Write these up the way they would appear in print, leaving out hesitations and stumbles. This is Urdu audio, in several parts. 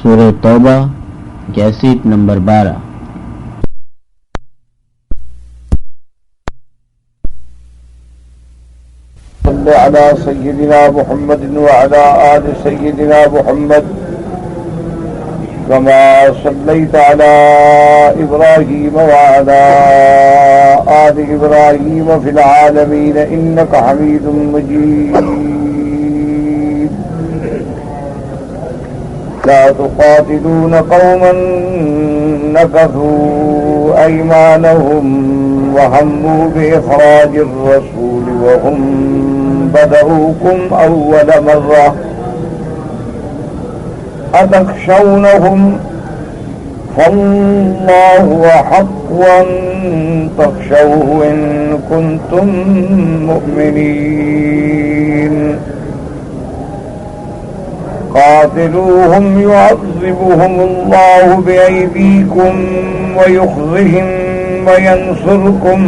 سورہ توبہ کیسٹ نمبر 12۔ صلی علی سیدنا محمد وعلی آل سیدنا محمد كما صليت على إبراهيم وعلى آل إبراهيم في العالمين إنك حميد مجيد لا تقاتلون قوما نكثوا أيمانهم وهموا بإخراج الرسول وهم بدؤوكم أول مرة أتخشونهم فالله أحق أن تخشوه إن كنتم مؤمنين قاتلوهم يعذبهم الله بأيديكم ويخزهم وينصركم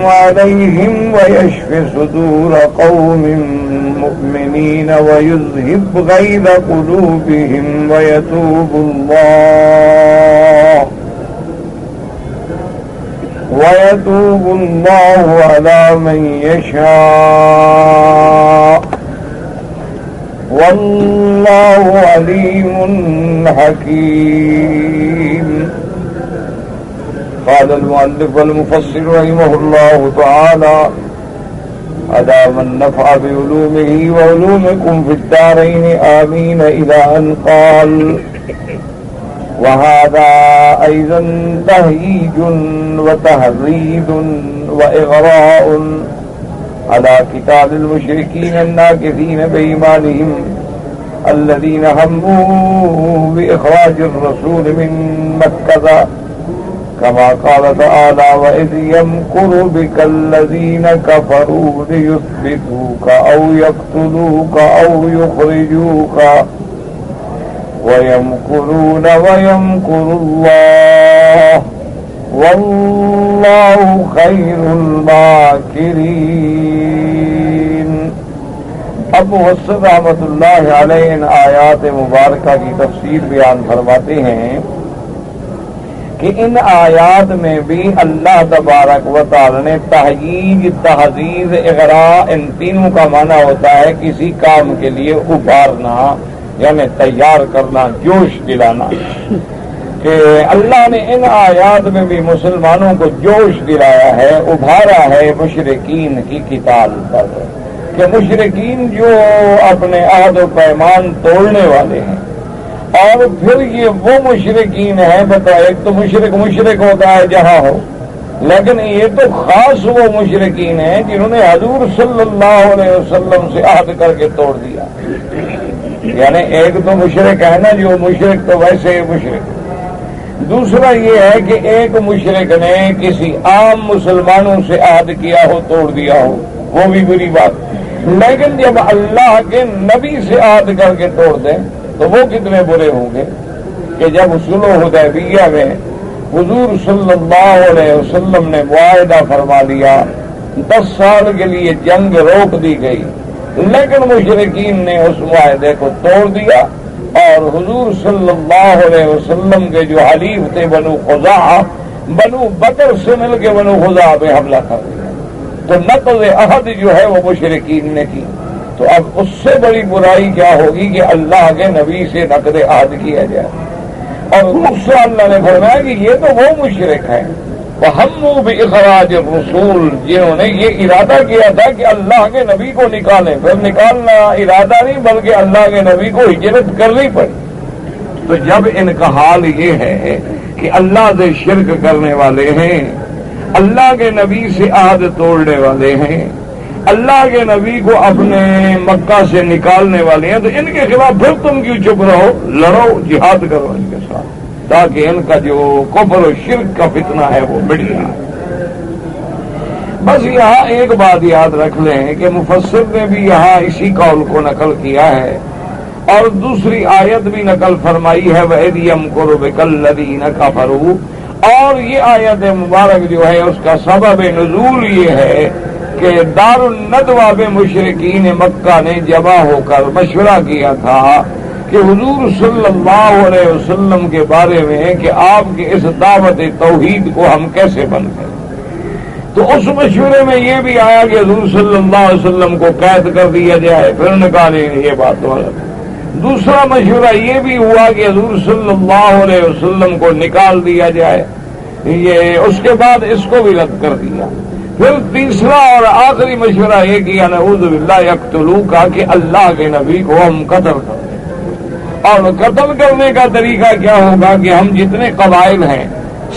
عليهم ويشف صدور قوم مؤمنين ويذهب غيظ قلوبهم ويتوب الله على من يشاء والله عليم حكيم۔ قال المؤلف والمفسر رحمه الله تعالى أدام النفع بعلومه وعلومكم في الدارين آمين إلى أن قال وهذا أيضا تهييج وتهريد وإغراء على قتال المشركين الناكثين بإيمانهم الذين هموا بإخراج الرسول من مكة كما قال تعالى وإذ يمكر بك الذين كفروا ليثبتوك أو يقتلوك أو يخرجوك ويمكرون ويمكر الله والله خير الماكرين۔ اب مفسر رحمۃ اللہ علیہ ان آیات مبارکہ کی تفسیر بیان فرماتے ہیں کہ ان آیات میں بھی اللہ تبارک و تعالی نے تہییج، تحذیر، اغراء ان تینوں کا معنی ہوتا ہے کسی کام کے لیے ابھارنا، یعنی تیار کرنا، جوش دلانا، کہ اللہ نے ان آیات میں بھی مسلمانوں کو جوش دلایا ہے، ابھارا ہے مشرکین کی قتال پر، کہ مشرکین جو اپنے عہد و پیمان توڑنے والے ہیں، اور پھر یہ وہ مشرکین ہیں، بتا ایک تو مشرک ہوتا ہے جہاں ہو، لیکن یہ تو خاص وہ مشرکین ہیں جنہوں نے حضور صلی اللہ علیہ وسلم سے عہد کر کے توڑ دیا۔ یعنی ایک تو مشرک ہے نا، جو مشرک تو ویسے مشرک، دوسرا یہ ہے کہ ایک مشرک نے کسی عام مسلمانوں سے عہد کیا ہو، توڑ دیا ہو، وہ بھی بری بات، لیکن جب اللہ کے نبی سے عہد کر کے توڑ دیں تو وہ کتنے برے ہوں گے کہ جب صلح حدیبیہ میں حضور صلی اللہ علیہ وسلم نے معاہدہ فرما لیا، 10 سال کے لیے جنگ روک دی گئی، لیکن مشرکین نے اس معاہدے کو توڑ دیا اور حضور صلی اللہ علیہ وسلم کے جو حلیف تھے بنو خزاعہ، بنو بکر سے مل کے بنو خزاعہ پہ حملہ کر دیا، تو نقض عہد جو ہے وہ مشرکین نے کی۔ تو اب اس سے بڑی برائی کیا ہوگی کہ اللہ کے نبی سے نقض عہد کیا جائے۔ اور دوسرا اللہ نے فرمایا کہ یہ تو وہ مشرک ہیں وَهَمُّوا بِإِخْرَاجِ الرُّسُولِ، جنہوں نے یہ ارادہ کیا تھا کہ اللہ کے نبی کو نکالیں، پھر نکالنا ارادہ نہیں بلکہ اللہ کے نبی کو ہجرت کرنی پڑی۔ تو جب ان کا حال یہ ہے کہ اللہ سے شرک کرنے والے ہیں، اللہ کے نبی سے عہد توڑنے والے ہیں، اللہ کے نبی کو اپنے مکہ سے نکالنے والے ہیں، تو ان کے خلاف پھر تم کیوں چپ رہو؟ لڑو، جہاد کرو ان کے ساتھ، تاکہ ان کا جو کفر و شرک کا فتنہ ہے وہ مٹ جائے۔ بس یہاں ایک بات یاد رکھ لیں کہ مفسر نے بھی یہاں اسی قول کو نقل کیا ہے، اور دوسری آیت بھی نقل فرمائی ہے وَإِذْ يَمْكُرُ بِكَ الَّذِينَ كَفَرُوا، اور یہ آیت مبارک جو ہے اس کا سبب نزول یہ ہے کہ دار الندوہ میں مشرکین مکہ نے جمع ہو کر مشورہ کیا تھا کہ حضور صلی اللہ علیہ وسلم کے بارے میں کہ آپ کی اس دعوت توحید کو ہم کیسے بند کریں. تو اس مشورے میں یہ بھی آیا کہ حضور صلی اللہ علیہ وسلم کو قید کر دیا جائے. پھر نکالے یہ بات تو غلط. دوسرا مشورہ یہ بھی ہوا کہ حضور صلی اللہ علیہ وسلم کو نکال دیا جائے. یہ اس کے بعد اس کو بھی رد کر دیا. پھر تیسرا اور آخری مشورہ یہ کیا نعوذ باللہ یقتلوا کا کہ اللہ کے نبی کو ہم قتل کر دیں. اور قتل کرنے کا طریقہ کیا ہوگا کہ ہم جتنے قبائل ہیں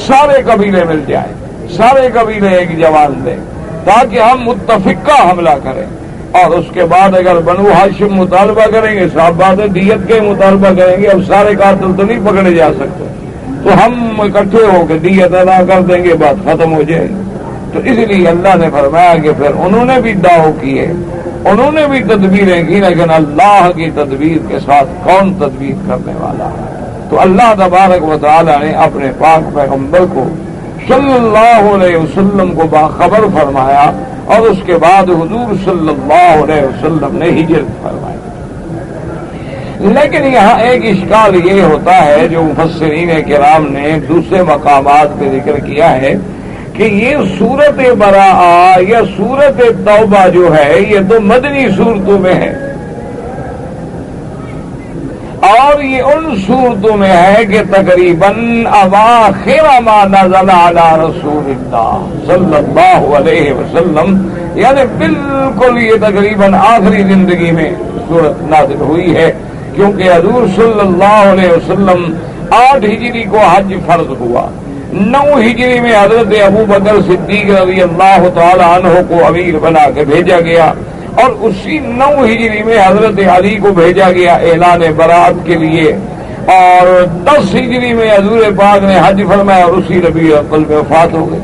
سارے قبیلے مل جائیں, سارے قبیلے ایک جوان دیں تاکہ ہم متفقہ حملہ کریں. اور اس کے بعد اگر بنو ہاشم مطالبہ کریں گے, صاحب بات ہے دیت کے مطالبہ کریں گے, اب سارے قاتل تو نہیں پکڑے جا سکتے, تو ہم اکٹھے ہو کے دیت ادا کر دیں گے, بات ختم ہو جائے گی. تو اس لیے اللہ نے فرمایا کہ پھر انہوں نے بھی دعو کیے, انہوں نے بھی تدبیریں کی, لیکن اللہ کی تدبیر کے ساتھ کون تدبیر کرنے والا ہے. تو اللہ تبارک و تعالی نے اپنے پاک پیغمبر کو صلی اللہ علیہ وسلم کو باخبر فرمایا, اور اس کے بعد حضور صلی اللہ علیہ وسلم نے ہجرت فرمائی. لیکن یہاں ایک اشکال یہ ہوتا ہے جو مفسرین کرام نے دوسرے مقامات پہ ذکر کیا ہے کہ یہ سورت براءہ یا سورت توبہ جو ہے یہ تو مدنی صورتوں میں ہے, اور یہ ان صورتوں میں ہے کہ تقریباً اواخر ما نزل علی رسول اللہ صلی اللہ علیہ وسلم, یعنی بالکل یہ تقریباً آخری زندگی میں صورت نازل ہوئی ہے, کیونکہ حضور صلی اللہ علیہ وسلم 8 ہجری کو حج فرض ہوا, 9 ہجری میں حضرت ابو بکر صدیق رضی اللہ تعالی عنہ کو امیر بنا کے بھیجا گیا, اور اسی 9 ہجری میں حضرت علی کو بھیجا گیا اعلان برات کے لیے, اور 10 ہجری میں حضور پاک نے حج فرمایا اور اسی ربیع الاول میں وفات ہو گئی.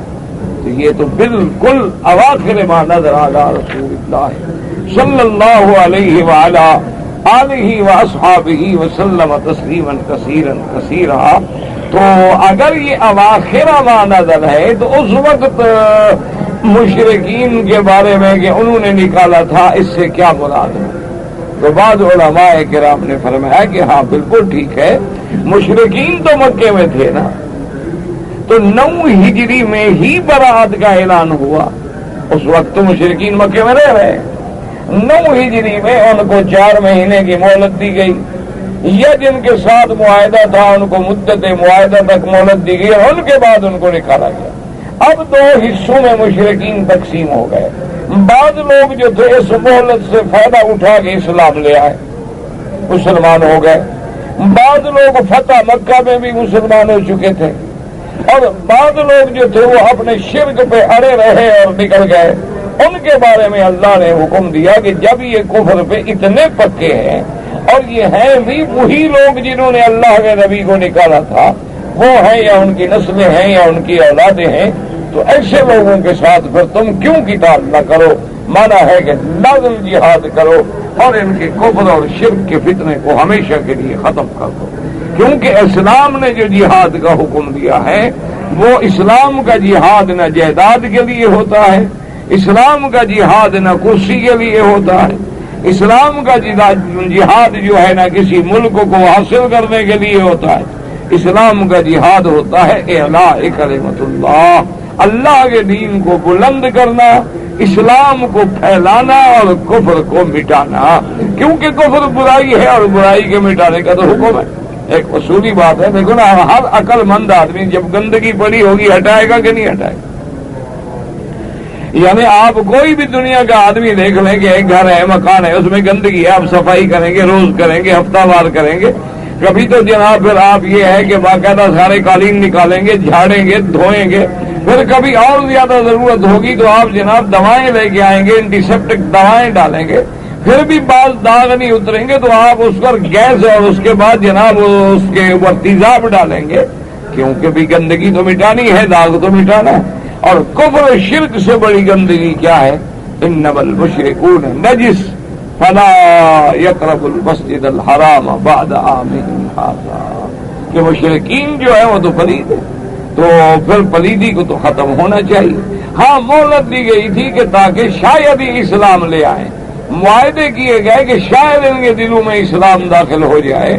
تو یہ تو بالکل اواخر ما نزل علی رسول اللہ صلی اللہ علیہ وعلی آلہ واصحابہ وسلم تسلیما کثیرا کثیرا. تو اگر یہ اواخر ما نزل ہے تو اس وقت مشرکین کے بارے میں کہ انہوں نے نکالا تھا اس سے کیا مراد ہے؟ تو بعض علماء کرام نے فرمایا کہ ہاں بالکل ٹھیک ہے, مشرکین تو مکے میں تھے نا, تو 9 ہجری میں ہی برات کا اعلان ہوا. اس وقت تو مشرکین مکے میں رہ رہے, 9 ہجری میں ان کو 4 مہینے کی مہلت دی گئی, یا جن کے ساتھ معاہدہ تھا ان کو مدت معاہدہ تک مہلت دی گئی, اور ان کے بعد ان کو نکالا گیا. اب 2 حصوں میں مشرکین تقسیم ہو گئے. بعض لوگ جو تھے اس مہلت سے فائدہ اٹھا کے اسلام لے آئے, مسلمان ہو گئے. بعض لوگ فتح مکہ میں بھی مسلمان ہو چکے تھے, اور بعض لوگ جو تھے وہ اپنے شرک پہ اڑے رہے اور نکل گئے. ان کے بارے میں اللہ نے حکم دیا کہ جب یہ کفر پہ اتنے پکے ہیں, اور یہ ہیں بھی وہی لوگ جنہوں نے اللہ کے نبی کو نکالا تھا, وہ ہیں یا ان کی نسلیں ہیں یا ان کی اولادیں ہیں, تو ایسے لوگوں کے ساتھ پھر تم کیوں قتال نہ کرو؟ مانا ہے کہ لازم جہاد کرو اور ان کے کفر اور شرک کے فتنے کو ہمیشہ کے لیے ختم کر دو. کیونکہ اسلام نے جو جہاد کا حکم دیا ہے وہ اسلام کا جہاد نہ جائیداد کے لیے ہوتا ہے, اسلام کا جہاد نہ کرسی کے لیے ہوتا ہے, اسلام کا جہاد جو ہے نہ کسی ملک کو حاصل کرنے کے لیے ہوتا ہے. اسلام کا جہاد ہوتا ہے اعلاء کلمت اللہ, اللہ کے دین کو بلند کرنا, اسلام کو پھیلانا اور کفر کو مٹانا. کیونکہ کفر برائی ہے اور برائی کے مٹانے کا تو حکم ہے. ایک اصولی بات ہے, دیکھو نا, ہر عقل مند آدمی جب گندگی پڑی ہوگی ہٹائے گا کہ نہیں ہٹائے گا؟ یعنی آپ کوئی بھی دنیا کا آدمی دیکھ لیں کہ ایک گھر ہے, مکان ہے, اس میں گندگی ہے, آپ صفائی کریں گے, روز کریں گے, ہفتہ وار کریں گے. کبھی تو جناب پھر آپ یہ ہے کہ باقاعدہ سارے قالین نکالیں گے, جھاڑیں گے, دھوئیں گے. پھر کبھی اور زیادہ ضرورت ہوگی تو آپ جناب دوائیں لے کے آئیں گے, اینٹی سیپٹک دوائیں ڈالیں گے. پھر بھی بعض داغ نہیں اتریں گے تو آپ اس پر گیس اور اس کے بعد جناب اس کے اوپر تیزاب ڈالیں گے, کیونکہ بھی گندگی تو مٹانی ہے, داغ تو مٹانا ہے. اور کفر شرک سے بڑی گندگی کیا ہے؟ انما المشرکون نجس فلا یقرب المسجد الحرام بعد عامهم ھذا, کہ مشرکین جو ہے وہ تو پلید ہے, تو پھر پلیدی کو تو ختم ہونا چاہیے. ہاں مہلت دی گئی تھی کہ تاکہ شاید ہی اسلام لے آئیں، معاہدے کیے گئے کہ شاید ان کے دلوں میں اسلام داخل ہو جائے،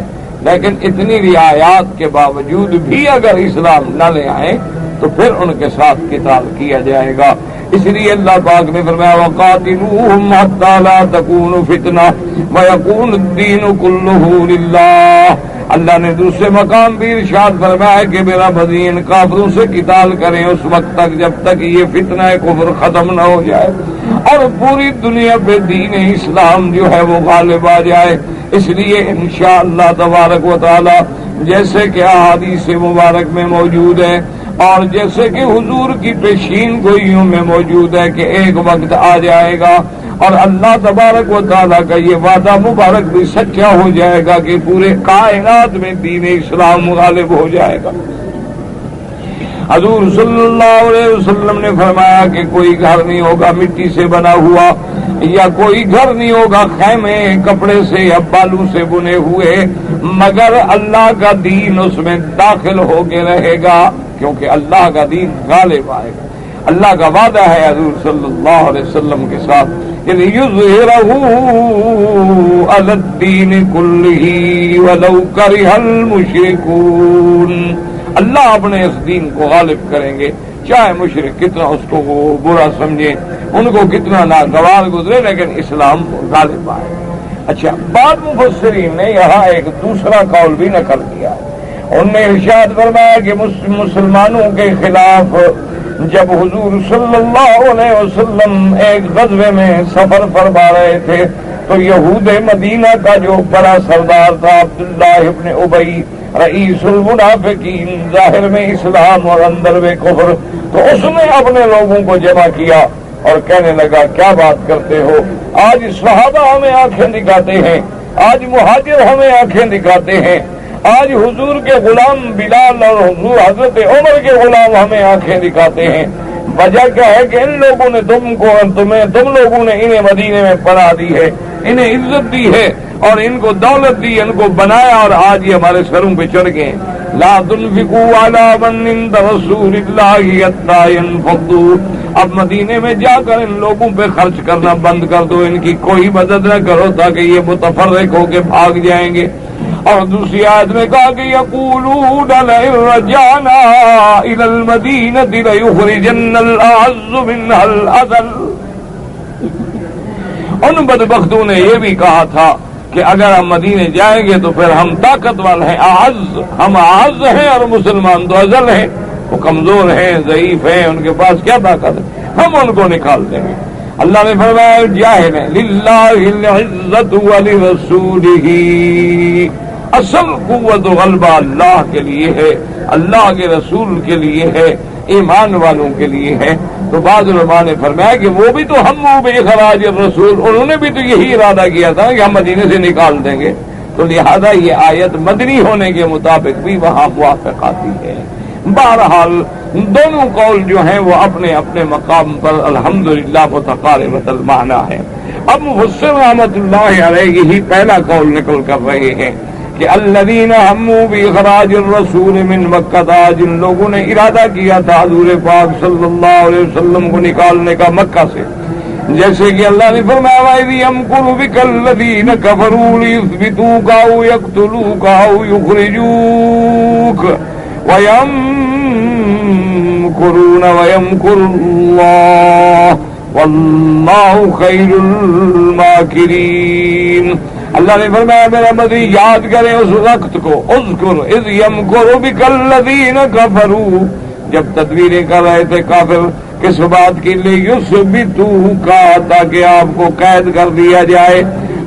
لیکن اتنی رعایات کے باوجود بھی اگر اسلام نہ لے آئیں تو پھر ان کے ساتھ قتال کیا جائے گا۔ اس لیے اللہ پاک نے فرمایا وَقَاتِلُوهُمْ حَتَّى لَا تَكُونُ فِتْنَةٌ وَيَكُونَ الدِّينُ كُلُّهُ لِلَّهِ۔ اللہ نے دوسرے مقام بھی ارشاد فرمایا کہ میرا بدین کافروں سے قتال کریں اس وقت تک جب تک یہ فتنہ کفر ختم نہ ہو جائے اور پوری دنیا پہ دین اسلام جو ہے وہ غالب آ جائے۔ اس لیے انشاءاللہ تبارک و تعالی جیسے کہ احادیث مبارک میں موجود ہے اور جیسے کہ حضور کی پیشین گوئیوں میں موجود ہے کہ ایک وقت آ جائے گا اور اللہ تبارک و تعالیٰ کا یہ وعدہ مبارک بھی سچا ہو جائے گا کہ پورے کائنات میں دین اسلام غالب ہو جائے گا۔ حضور صلی اللہ علیہ وسلم نے فرمایا کہ کوئی گھر نہیں ہوگا مٹی سے بنا ہوا، یا کوئی گھر نہیں ہوگا خیمے کپڑے سے یا بالوں سے بنے ہوئے، مگر اللہ کا دین اس میں داخل ہو کے رہے گا، کیونکہ اللہ کا دین غالب آئے گا۔ اللہ کا وعدہ ہے حضور صلی اللہ علیہ وسلم کے ساتھ کہ لِيُظْهِرَهُ عَلَى الدِّينِ كُلِّهِ وَلَوْ كَرِهَ الْمُشْرِكُونَ۔ اللہ اپنے اس دین کو غالب کریں گے چاہے مشرک کتنا اس کو وہ برا سمجھے، ان کو کتنا ناگوار گزرے، لیکن اسلام غالب آئے۔ اچھا، بعد مفسرین نے یہاں ایک دوسرا قول بھی نقل کیا، انہوں نے ارشاد فرمایا کہ مسلمانوں کے خلاف جب حضور صلی اللہ علیہ وسلم ایک غزوے میں سفر فرما رہے تھے تو یہود مدینہ کا جو بڑا سردار تھا عبداللہ ابن ابی رئیس المنافقین، ظاہر میں اسلام اور اندر میں کفر، تو اس نے اپنے لوگوں کو جمع کیا اور کہنے لگا کیا بات کرتے ہو، آج صحابہ ہمیں آنکھیں دکھاتے ہیں، آج مہاجر ہمیں آنکھیں دکھاتے ہیں، آج حضور کے غلام بلال اور حضور حضرت عمر کے غلام ہمیں آنکھیں دکھاتے ہیں۔ وجہ کیا ہے کہ ان لوگوں نے تم لوگوں نے انہیں مدینے میں پناہ دی ہے، انہیں عزت دی ہے اور ان کو دولت دی، ان کو بنایا، اور آج یہ ہمارے سروں پہ چڑھ گئے۔ لا تنفقوا على من عند رسول اللہ حتى ينفضوا۔ اب مدینے میں جا کر ان لوگوں پہ خرچ کرنا بند کر دو، ان کی کوئی مدد نہ کرو تاکہ یہ متفرق ہو کے بھاگ جائیں گے۔ اور دوسری آیت میں کہا کہ یقولون لئن رجعنا الى المدینة لیخرجن الاعز منها الاذل۔ ان بدبختوں نے یہ بھی کہا تھا کہ اگر ہم مدینے جائیں گے تو پھر ہم طاقتور ہیں، اعز، ہم اعز ہیں اور مسلمان تو اذل ہیں، وہ کمزور ہیں، ضعیف ہیں، ان کے پاس کیا طاقت ہے، ہم ان کو نکال دیں گے۔ اللہ نے فرمایا جاہل ہیں للہ العزت ولرسولہ، اصل قوت و غلبہ اللہ کے لیے ہے، اللہ کے رسول کے لیے ہے، ایمان والوں کے لیے ہے۔ تو بعض علماء نے فرمایا کہ وہ بھی تو ہم بے خراج الرسول، انہوں نے بھی تو یہی ارادہ کیا تھا کہ ہم مدینے سے نکال دیں گے، تو لہذا یہ آیت مدنی ہونے کے مطابق بھی وہاں موافق آتی ہے۔ بہرحال دونوں قول جو ہیں وہ اپنے اپنے مقام پر الحمدللہ متقاربۃ المعنی ہے۔ اب مفسر رحمۃ اللہ علیہ یہی پہلا قول نقل کر رہے ہیں کہ الذین ہموا باخراج الرسول من مکہ، جن لوگوں نے ارادہ کیا تھا حضور پاک صلی اللہ علیہ وسلم کو نکالنے کا مکہ سے، جیسے کہ اللہ نے فرمایا وَإِذْ يَمْكُرُ بِكَ الَّذِينَ كَفَرُوا لِيُثْبِتُوكَ أَوْ يَقْتُلُوكَ أَوْ يُخْرِجُوكَ وَيَمْكُرُونَ وَيَمْكُرُ اللَّهُ وَاللَّهُ خَيْرُ الْمَاكِرِينَ۔ اللہ نے فرمایا میرا مدنی یاد کریں اس وقت کو، اذکر اذ یمکر بک الذین کفروا، جب تدبیریں کر رہے تھے کافر کس بات کے لیے، یثبتوک، تاکہ آپ کو قید کر دیا جائے،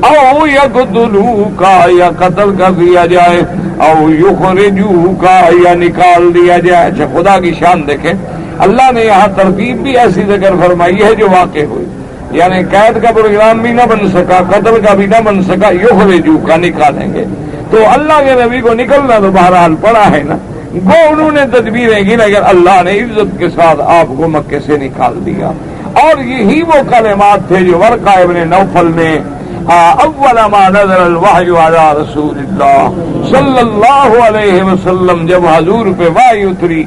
او یقتلوک، یا قتل کر دیا جائے، او یخرجوک، یا نکال دیا جائے۔ اچھا خدا کی شان دیکھیں، اللہ نے یہاں ترتیب بھی ایسی ذکر فرمائی ہے جو واقع ہوئی، یعنی قید کا پروگرام بھی نہ بن سکا، قتل کا بھی نہ بن سکا، یخرجو کا نکالیں گے، تو اللہ کے نبی کو نکلنا تو بہرحال پڑا ہے نا، وہ انہوں نے تدبیریں کی لیکن اللہ نے عزت کے ساتھ آپ کو مکے سے نکال دیا۔ اور یہی وہ کلمات تھے جو ورقہ ابن نوفل نے اول ما نزل الوحی علی رسول اللہ صلی اللہ علیہ وسلم، جب حضور پہ وحی اتری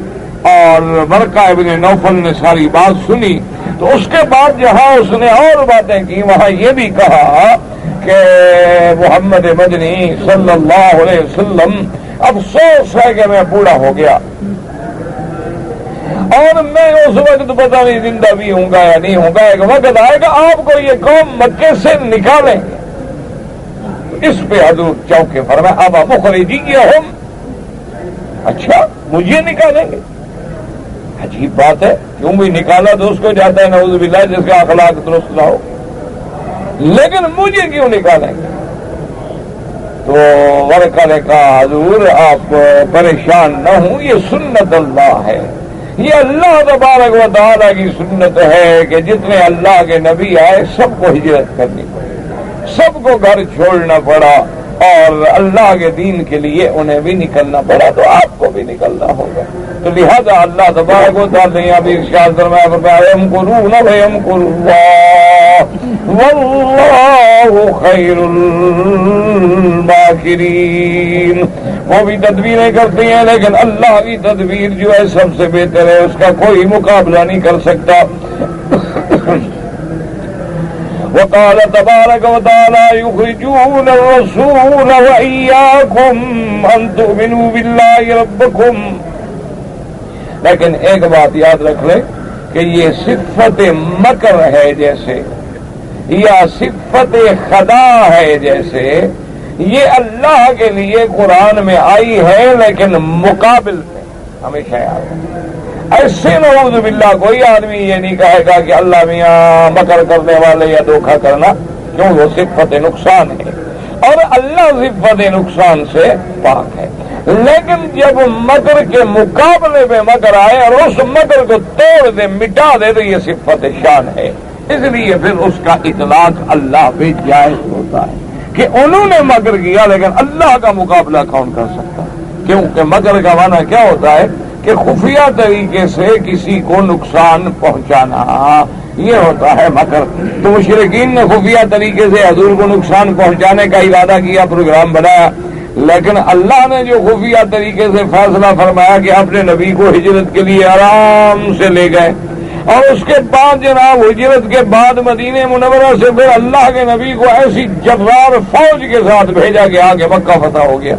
اور ورقہ ابن نوفل نے ساری بات سنی تو اس کے بعد جہاں اس نے اور باتیں کی وہاں یہ بھی کہا کہ محمد مدنی صلی اللہ علیہ وسلم افسوس ہے کہ میں بوڑھا ہو گیا اور میں اس وقت پتہ نہیں زندہ بھی ہوں گا یا نہیں ہوں گا، ایک وقت آئے گا آپ کو یہ قوم مکے سے نکالیں گے۔ اس پہ حضور چوکے فرمایا اب مخرجیہم، اچھا مجھے نکالیں گے؟ عجیب بات ہے، کیوں بھی نکالا تو اس کو جاتا ہے نعوذ باللہ جس کا اخلاق درست نہ ہو، لیکن مجھے کیوں نکالیں گے؟ تو ورقہ نے کہا حضور آپ پریشان نہ ہوں، یہ سنت اللہ ہے، یہ اللہ تبارک و تعالیٰ کی سنت ہے کہ جتنے اللہ کے نبی آئے سب کو ہجرت کرنی پڑی، سب کو گھر چھوڑنا پڑا اور اللہ کے دین کے لیے انہیں بھی نکلنا پڑا، تو آپ کو بھی نکلنا ہوگا۔ تو لہذا اللہ تبارک و تعالیٰ نے ابھی ارشاد فرمایا یمکرون ویمکر اللہ واللہ خیر الماکرین، وہ بھی تدبیریں کرتی ہیں لیکن اللہ کی تدبیر جو ہے سب سے بہتر ہے، اس کا کوئی مقابلہ نہیں کر سکتا۔ وقال تبارک وتعالی یخرجون الرسول وإیاکم ان تؤمنوا باللہ ربکم، لیکن ایک بات یاد رکھ لیں کہ یہ صفت مکر ہے جیسے یا صفت خدا ہے جیسے، یہ اللہ کے لیے قرآن میں آئی ہے لیکن مقابل میں ہمیشہ یاد ہے۔ ایسے نعوذ باللہ کوئی آدمی یہ نہیں کہے گا کہ اللہ میاں مکر کرنے والے یا دھوکہ کرنا، کیوں وہ صفت نقصان ہے اور اللہ صفت نقصان سے پاک ہے، لیکن جب مکر کے مقابلے میں مکر آئے اور اس مکر کو توڑ دے مٹا دے تو یہ صفت شان ہے، اس لیے پھر اس کا اطلاق اللہ پہ جائز ہوتا ہے کہ انہوں نے مکر کیا لیکن اللہ کا مقابلہ کون کر سکتا ہے، کیونکہ مکر کا معنی کیا ہوتا ہے کہ خفیہ طریقے سے کسی کو نقصان پہنچانا، یہ ہوتا ہے مکر۔ تو مشرکین نے خفیہ طریقے سے حضور کو نقصان پہنچانے کا ارادہ کیا، پروگرام بنایا، لیکن اللہ نے جو خفیہ طریقے سے فیصلہ فرمایا کہ اپنے نبی کو ہجرت کے لیے آرام سے لے گئے، اور اس کے بعد جناب ہجرت کے بعد مدینہ منورہ سے پھر اللہ کے نبی کو ایسی جبار فوج کے ساتھ بھیجا کہ آگے مکہ فتح ہو گیا۔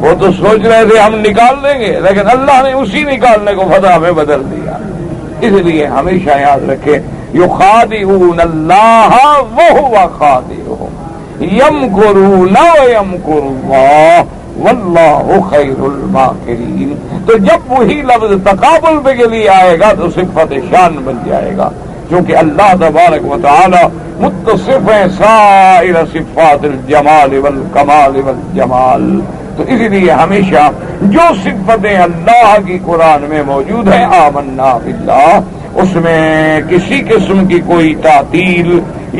وہ تو سوچ رہے تھے ہم نکال دیں گے، لیکن اللہ نے اسی نکالنے کو فتح میں بدل دیا۔ اس لیے ہمیشہ یاد رکھیں یخادعون اللہ وہو خادعهم یمکرون ویمکر اللہ واللہ خیر الماکرین۔ تو جب وہی لفظ تقابل پہ کے لیے آئے گا تو صفت شان بن جائے گا، کیونکہ اللہ تبارک و تعالی متصف ہے سائر صفات الجمال والکمال والجمال۔ تو اس لیے ہمیشہ جو صفتیں اللہ کی قرآن میں موجود ہیں آمنا باللہ، اس میں کسی قسم کی کوئی تعطیل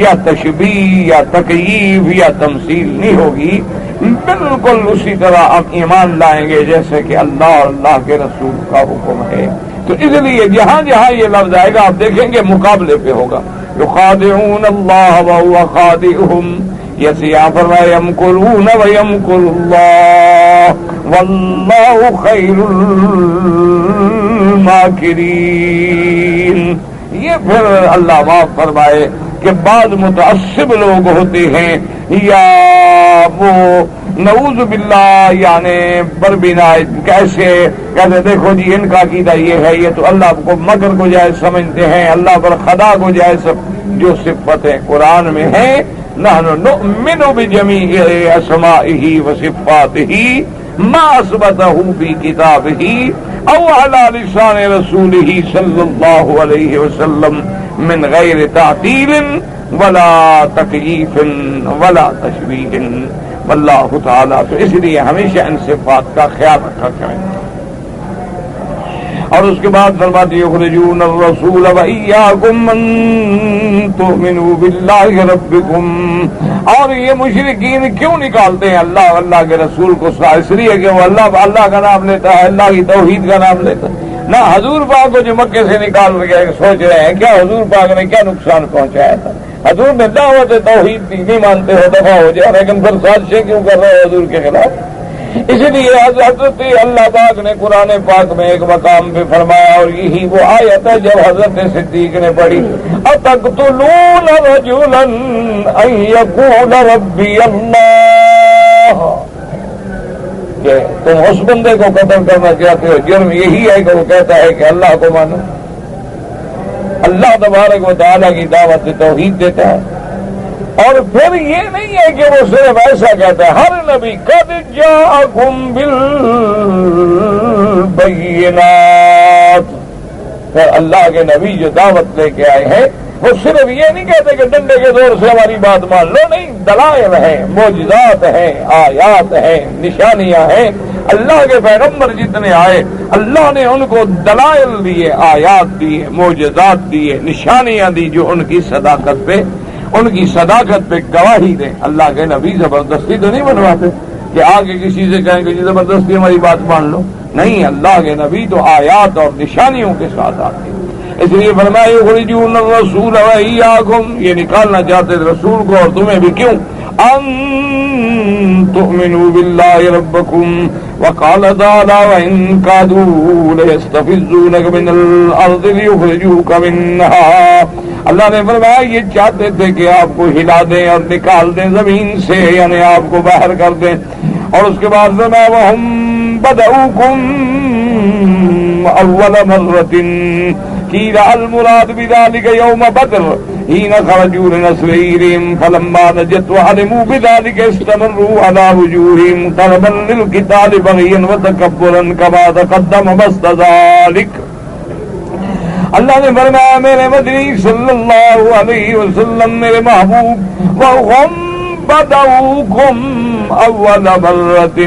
یا تشبیہ یا تکییف یا تمثیل نہیں ہوگی، بالکل اسی طرح ہم ایمان لائیں گے جیسے کہ اللہ اور اللہ کے رسول کا حکم ہے۔ تو اس لیے جہاں جہاں یہ لفظ آئے گا آپ دیکھیں گے مقابلے پہ ہوگا، یخادعون اللہ وہو خادعهم، یسی یہاں فرمایا یمکرون ویمکر اللہ واللہ خیر الماکرین۔ یہ پھر اللہ معاف فرمائے کہ بعض متعصب لوگ ہوتے ہیں یا وہ نعوذ باللہ یعنی بربنا کیسے کہتے دیکھو جی ان کا عقیدہ یہ ہے، یہ تو اللہ کو مکر کو جائز سمجھتے ہیں، اللہ پر خدا کو جائز، جو صفتیں قرآن میں ہیں نحن نؤمن بجمیع اسمائہ وصفاتہ ما اثبتہ فی کتابہ او علی لسان رسولہ صلی اللہ علیہ وسلم من غیر تعطیل ولا تکییف ولا تشبیہ واللہ تعالی۔ تو اس لیے ہمیشہ ان صفات کا خیال رکھا کریں۔ اور اس کے بعد فرماتے یخرجون الرسول وإیاکم ان تؤمنوا باللہ ربکم، اور یہ مشرکین کیوں نکالتے ہیں اللہ اللہ کے رسول کو؟ اس لیے کہ وہ اللہ کا نام لیتا ہے، اللہ کی توحید کا نام لیتا ہے۔ نہ حضور پاک کو جو مکے سے نکال کے سوچ رہے ہیں کیا حضور پاک نے کیا نقصان پہنچایا تھا؟ حضور نے دعوت توحید نہیں مانتے ہو دفاع ہو جائے، لیکن پھر سازشیں کیوں کر رہے ہو حضور کے خلاف؟ اس لیے حضرت اللہ پاک نے قرآن پاک میں ایک مقام پہ فرمایا، اور یہی وہ آیت ہے جب حضرت صدیق نے پڑھی، اَتَقْتُلُونَ رَجُلًا أَن يَقُولَ رَبِّيَ اللَّهُ، کہ تم اس بندے کو قتل کرنا چاہتے ہو، جرم یہی ہے کہ وہ کہتا ہے کہ اللہ کو مانو، اللہ تبارک و تعالیٰ کی دعوت توحید دیتا ہے۔ اور پھر یہ نہیں ہے کہ وہ صرف ایسا کہتا ہے، ہر نبی قد جاءکم بالبینات، پھر اللہ کے نبی جو دعوت لے کے آئے ہیں وہ صرف یہ نہیں کہتے کہ ڈنڈے کے زور سے ہماری بات مان لو، نہیں، دلائل ہیں، معجزات ہیں، آیات ہیں، نشانیاں ہیں۔ اللہ کے پیغمبر جتنے آئے اللہ نے ان کو دلائل دیے، آیات دیے، معجزات دیے، نشانیاں دی جو ان کی صداقت پہ گواہی دیں۔ اللہ کے نبی زبردستی تو نہیں بنواتے کہ آگے کسی سے کہیں کہ زبردستی ہماری بات مان لو، نہیں، اللہ کے نبی تو آیات اور نشانیوں کے ساتھ آتے ہیں۔ اس لیے فرمایا یخرجون الرسول وإیاکم، یہ نکالنا چاہتے تھے رسول کو اور تمہیں بھی، کیوں؟ ان تؤمنوا باللہ ربکم وقال تعالی وإن كادوا ليستفزونك من الأرض ليخرجوك منها، اللہ نے فرمایا یہ چاہتے تھے کہ آپ کو ہلا دیں اور نکال دیں زمین سے، یعنی آپ کو باہر کر دیں۔ اور اس کے بعد فرمایا وَهُمْ بَدَؤُوكُمْ أَوَّلَ مَرَّةٍ قِيلَ الْمُرَادُ بِذَلِكَ يَوْمَ بَدْرٍ حِينَ خَرَجُوا لِنَصْرِ عِيرِهِمْ فَلَمَّا نَجَتْ وَعَلِمُوا بِذَلِكَ اسْتَمَرُّوا عَلَى وُجُوهِهِمْ طَلَبًا لِلْقِتَالِ بَغْيًا وَتَكَبُّرًا كَمَا تَقَدَّمَ بَسْطَ ذَلِكَ۔ اللہ نے فرمایا میرے مدنی صلی اللہ علیہ وسلم، میرے محبوب، وَهُمْ بَدَؤُوكُمْ أَوَّلَ مَرَّةٍ،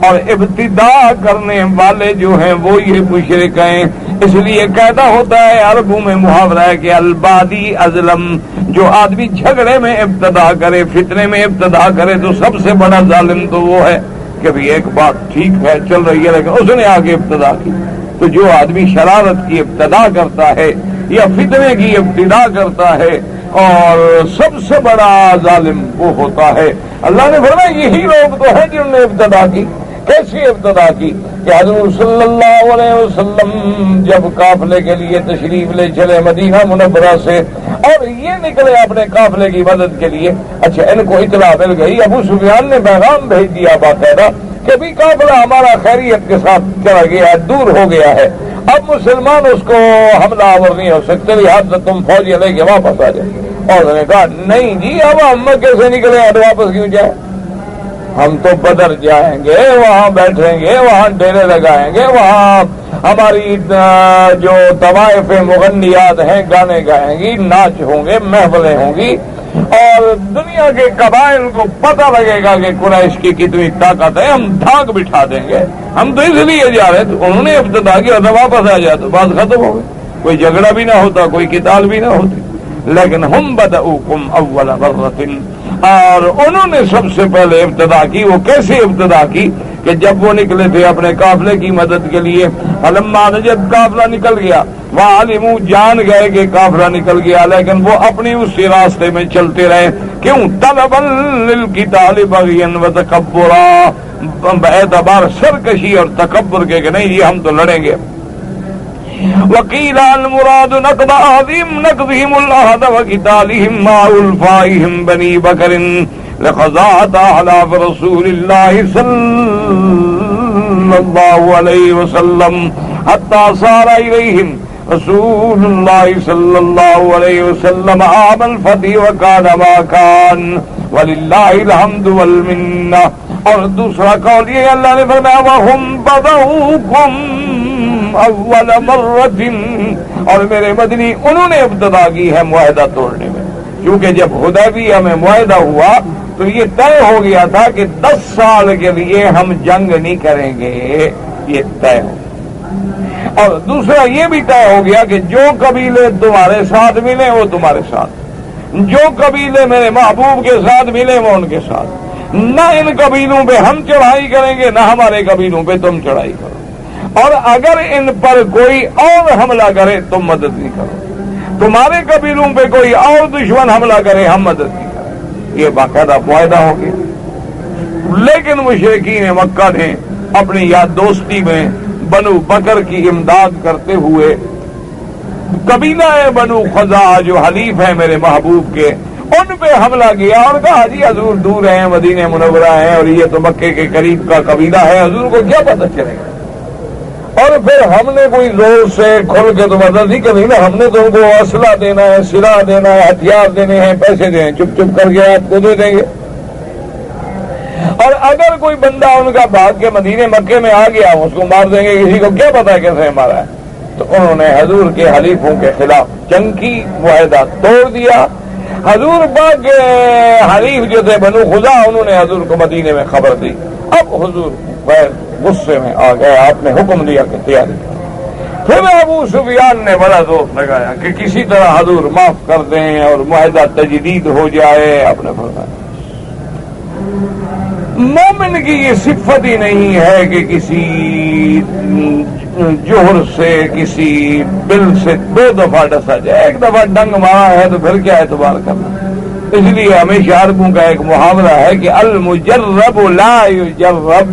اور ابتدا کرنے والے جو ہیں وہ یہ مشرک ہیں۔ اس لیے قاعدہ ہوتا ہے عربوں میں محاورہ ہے کہ البادی ازلم، جو آدمی جھگڑے میں ابتدا کرے، فتنے میں ابتدا کرے تو سب سے بڑا ظالم تو وہ ہے کہ بھی ایک بات ٹھیک ہے چل رہی ہے لیکن اس نے آگے ابتدا کی۔ تو جو آدمی شرارت کی ابتدا کرتا ہے یا فتنے کی ابتدا کرتا ہے اور سب سے بڑا ظالم وہ ہوتا ہے۔ اللہ نے فرمایا یہی لوگ تو ہیں جنہوں نے ابتدا کی۔ کیسی ابتدا کی کہ حضرت صلی اللہ علیہ وسلم جب قافلے کے لیے تشریف لے چلے مدینہ منورہ سے اور یہ نکلے اپنے قافلے کی مدد کے لیے، اچھا ان کو اطلاع مل گئی، ابو سفیان نے پیغام بھیج دیا باقاعدہ کہ بھی قافلہ ہمارا خیریت کے ساتھ چلا گیا ہے، دور ہو گیا ہے، اب مسلمان اس کو حملہ آور نہیں ہو سکتے، لہٰذا تم فوجی لے کے واپس آ جائے۔ اور انہوں نے کہا نہیں جی اب ہم کیسے نکلے اور واپس کیوں جائیں، ہم تو بدر جائیں گے، وہاں بیٹھیں گے، وہاں ڈیرے لگائیں گے، وہاں ہماری جو طوائف مغنیات ہیں گانے گائیں گی، ناچ ہوں گے، محفلیں ہوں گی، اور دنیا کے قبائل کو پتہ لگے گا کہ قریش کی کتنی طاقت ہے، ہم دھاک بٹھا دیں گے، ہم تو اس لیے جا رہے تھے۔ انہوں نے ابتدا کیا اور واپس آ جاتا بات ختم ہو گئی، کوئی جھگڑا بھی نہ ہوتا، کوئی قتال بھی نہ ہوتی۔ لیکن ہم بدؤکم اول مرۃ، اور انہوں نے سب سے پہلے ابتدا کی۔ وہ کیسے ابتدا کی کہ جب وہ نکلے تھے اپنے قافلے کی مدد کے لیے، فلما نجت، قافلہ نکل گیا، وعلموا، جان گئے کہ قافلہ نکل گیا، لیکن وہ اپنی اسی راستے میں چلتے رہے، کیوں؟ طلبا للقتال بغیا وتکبرا، اعتبار سرکشی اور تکبر کے کہ نہیں جی ہم تو لڑیں گے۔ وقیل المراد نقض نقضهم العهد وقتالهم مع الفائهم بني بکر لقضاء احلاف رسول الله صلی اللہ علیہ وسلم حتى صار إليهم رسول الله صلی اللہ علیہ وسلم عام الفتح وكان ما كان وللہ الحمد والمنہ۔ اور دوسرا قول یہ اللہ نے فرمایا وَهُمْ بَدَؤُوكُمْ اول مرۃ، اور میرے مدنی انہوں نے ابتدا کی ہے معاہدہ توڑنے میں، کیونکہ جب حدیبیہ میں معاہدہ ہوا تو یہ طے ہو گیا تھا کہ 10 سال کے لیے ہم جنگ نہیں کریں گے، یہ طے ہو۔ اور دوسرا یہ بھی طے ہو گیا کہ جو قبیلے تمہارے ساتھ ملے وہ تمہارے ساتھ، جو قبیلے میرے محبوب کے ساتھ ملے وہ ان کے ساتھ، نہ ان قبیلوں پہ ہم چڑھائی کریں گے نہ ہمارے قبیلوں پہ تم چڑھائی کرو، اور اگر ان پر کوئی اور حملہ کرے تم مدد نہیں کرو، تمہارے قبیلوں پہ کوئی اور دشمن حملہ کرے ہم مدد نہیں کریں۔ یہ باقاعدہ معاہدہ ہو گیا۔ لیکن مشرکین مکہ نے اپنی یاد دوستی میں بنو بکر کی امداد کرتے ہوئے قبیلہ بنو خزاعہ جو حلیف ہے میرے محبوب کے، ان پہ حملہ کیا اور کہا جی حضور دور ہیں، مدینہ منورہ ہیں اور یہ تو مکے کے قریب کا قبیلہ ہے، حضور کو کیا پتہ چلے گا؟ اور پھر ہم نے کوئی زور سے کھل کے تو مدد نہیں کرنی نا، ہم نے تو ان کو اسلحہ دینا ہے، سلاح دینا ہے، ہتھیار دینے ہیں، پیسے دینے ہیں، چپ چپ کر کے آپ کو دے دیں گے۔ اور اگر کوئی بندہ ان کا بھاگ کے مدینے مکے میں آ گیا اس کو مار دیں گے، کسی کو کیا پتا کیسے مارا ہے؟ تو انہوں نے حضور کے حلیفوں کے خلاف جنگ کی، معاہدہ توڑ دیا۔ حضور باغ کے حلیف جو تھے بنو خزا، انہوں نے حضور کو مدینے میں خبر دی۔ اب حضور غصے میں آ گئے، آپ نے حکم دیا کہ تیاری کریں۔ پھر ابو سفیان نے بڑا زور لگایا کہ کسی طرح حضور معاف کر دیں اور معاہدہ تجدید ہو جائے۔ آپ نے فرمایا مومن کی یہ صفت ہی نہیں ہے کہ کسی جوہر سے، کسی بل سے 2 دفعہ ڈسا جائے، ایک دفعہ ڈنگ مارا ہے تو پھر کیا اعتبار کرنا؟ اس لیے ہمیشہ عربوں کا ایک محاورہ ہے کہ المجرب لا یجرب،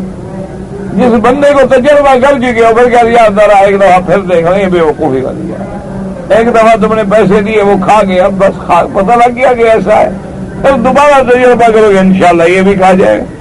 جس بندے کو تجربہ کر چکے ہو پھر کیا یاد ذرا ایک دفعہ پھر دیکھ لیں، بے وقوفی کر دیا۔ ایک دفعہ تم نے پیسے دیے وہ کھا گیا، بس پتہ لگ گیا کہ ایسا ہے، پھر دوبارہ تجربہ کرو گے انشاءاللہ یہ بھی کھا جائے گا۔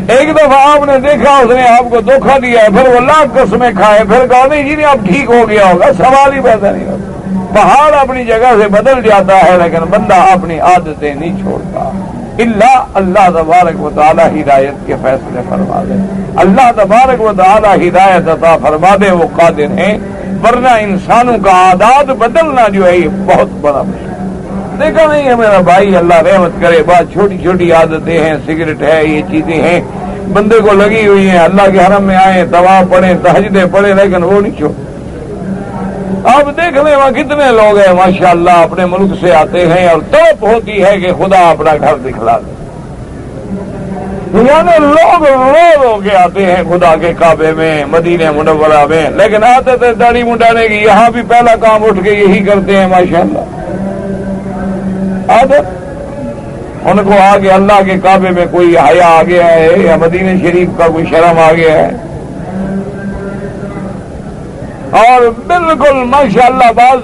ایک دفعہ آپ نے دیکھا اس نے آپ کو دھوکہ دیا ہے، پھر وہ لاکھ قسمیں کھائے، پھر کہا نہیں جی نہیں اب ٹھیک ہو گیا ہوگا، سوال ہی پیدا نہیں ہوتا۔ پہاڑ اپنی جگہ سے بدل جاتا ہے لیکن بندہ اپنی عادتیں نہیں چھوڑتا۔ اللہ تبارک و تعالی ہدایت کے فیصلے فرما دے، اللہ تبارک و تعالی ہدایت عطا فرما دے، وہ قادر ہیں، ورنہ انسانوں کا عادات بدلنا جو ہے یہ بہت بڑا مشکل۔ دیکھا نہیں ہے میرا بھائی، اللہ رحمت کرے، بات چھوٹی چھوٹی عادتیں ہیں، سگریٹ ہے، یہ چیزیں ہیں، بندے کو لگی ہوئی ہیں، اللہ کے حرم میں آئے، طواف پڑھیں، تہجدیں پڑھیں، لیکن وہ نہیں چھوڑ۔ آپ دیکھ لیں وہاں کتنے لوگ ہیں ماشاءاللہ اپنے ملک سے آتے ہیں اور توپ ہوتی ہے کہ خدا اپنا گھر دکھلا دے، یعنی لوگ رو کے آتے ہیں خدا کے کعبے میں، مدینہ منورہ میں، لیکن آتے تھے داڑھی منڈانے کی، یہاں بھی پہلا کام اٹھ کے یہی کرتے ہیں ماشاءاللہ۔ عادت ان کو آگے اللہ کے کعبے میں کوئی حیا آ گیا ہے یا مدینہ شریف کا کوئی شرم آ گیا ہے، اور بالکل ماشاءاللہ بعض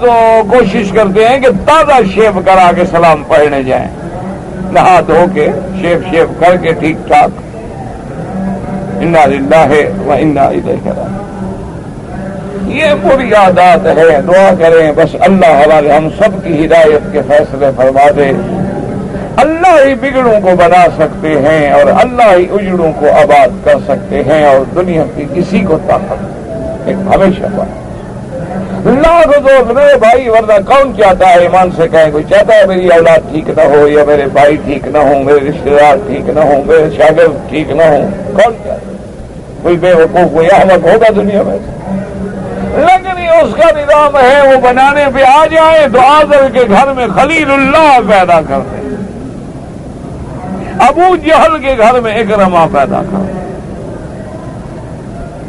کوشش کرتے ہیں کہ تازہ شیو کرا کے سلام پڑھنے جائیں، نہا دھو کے شیو کر کے ٹھیک ٹھاک۔ انا للہ و انا الیہ راجعون۔ یہ بری عادات ہے، دعا کریں بس اللہ ہمارے ہم سب کی ہدایت کے فیصلے فرما دے۔ اللہ ہی بگڑوں کو بنا سکتے ہیں اور اللہ ہی اجڑوں کو آباد کر سکتے ہیں، اور دنیا کی کسی کو طاقت ایک ہمیشہ بات لاکھ دوست میرے بھائی، ورنہ کون چاہتا ہے ایمان سے کہیں، کوئی چاہتا ہے میری اولاد ٹھیک نہ ہو یا میرے بھائی ٹھیک نہ ہوں، میرے رشتے دار ٹھیک نہ ہوں، میرے شاگرد ٹھیک نہ ہوں؟ کون چاہتا ہے؟ کوئی بے وقوف کوئی احمق ہوگا دنیا میں؟ لیکن یہ اس کا نظام ہے، وہ بنانے پہ آ جائے تو آزر کے گھر میں خلیل اللہ پیدا کر دیں، ابو جہل کے گھر میں اکرما پیدا کر دیں۔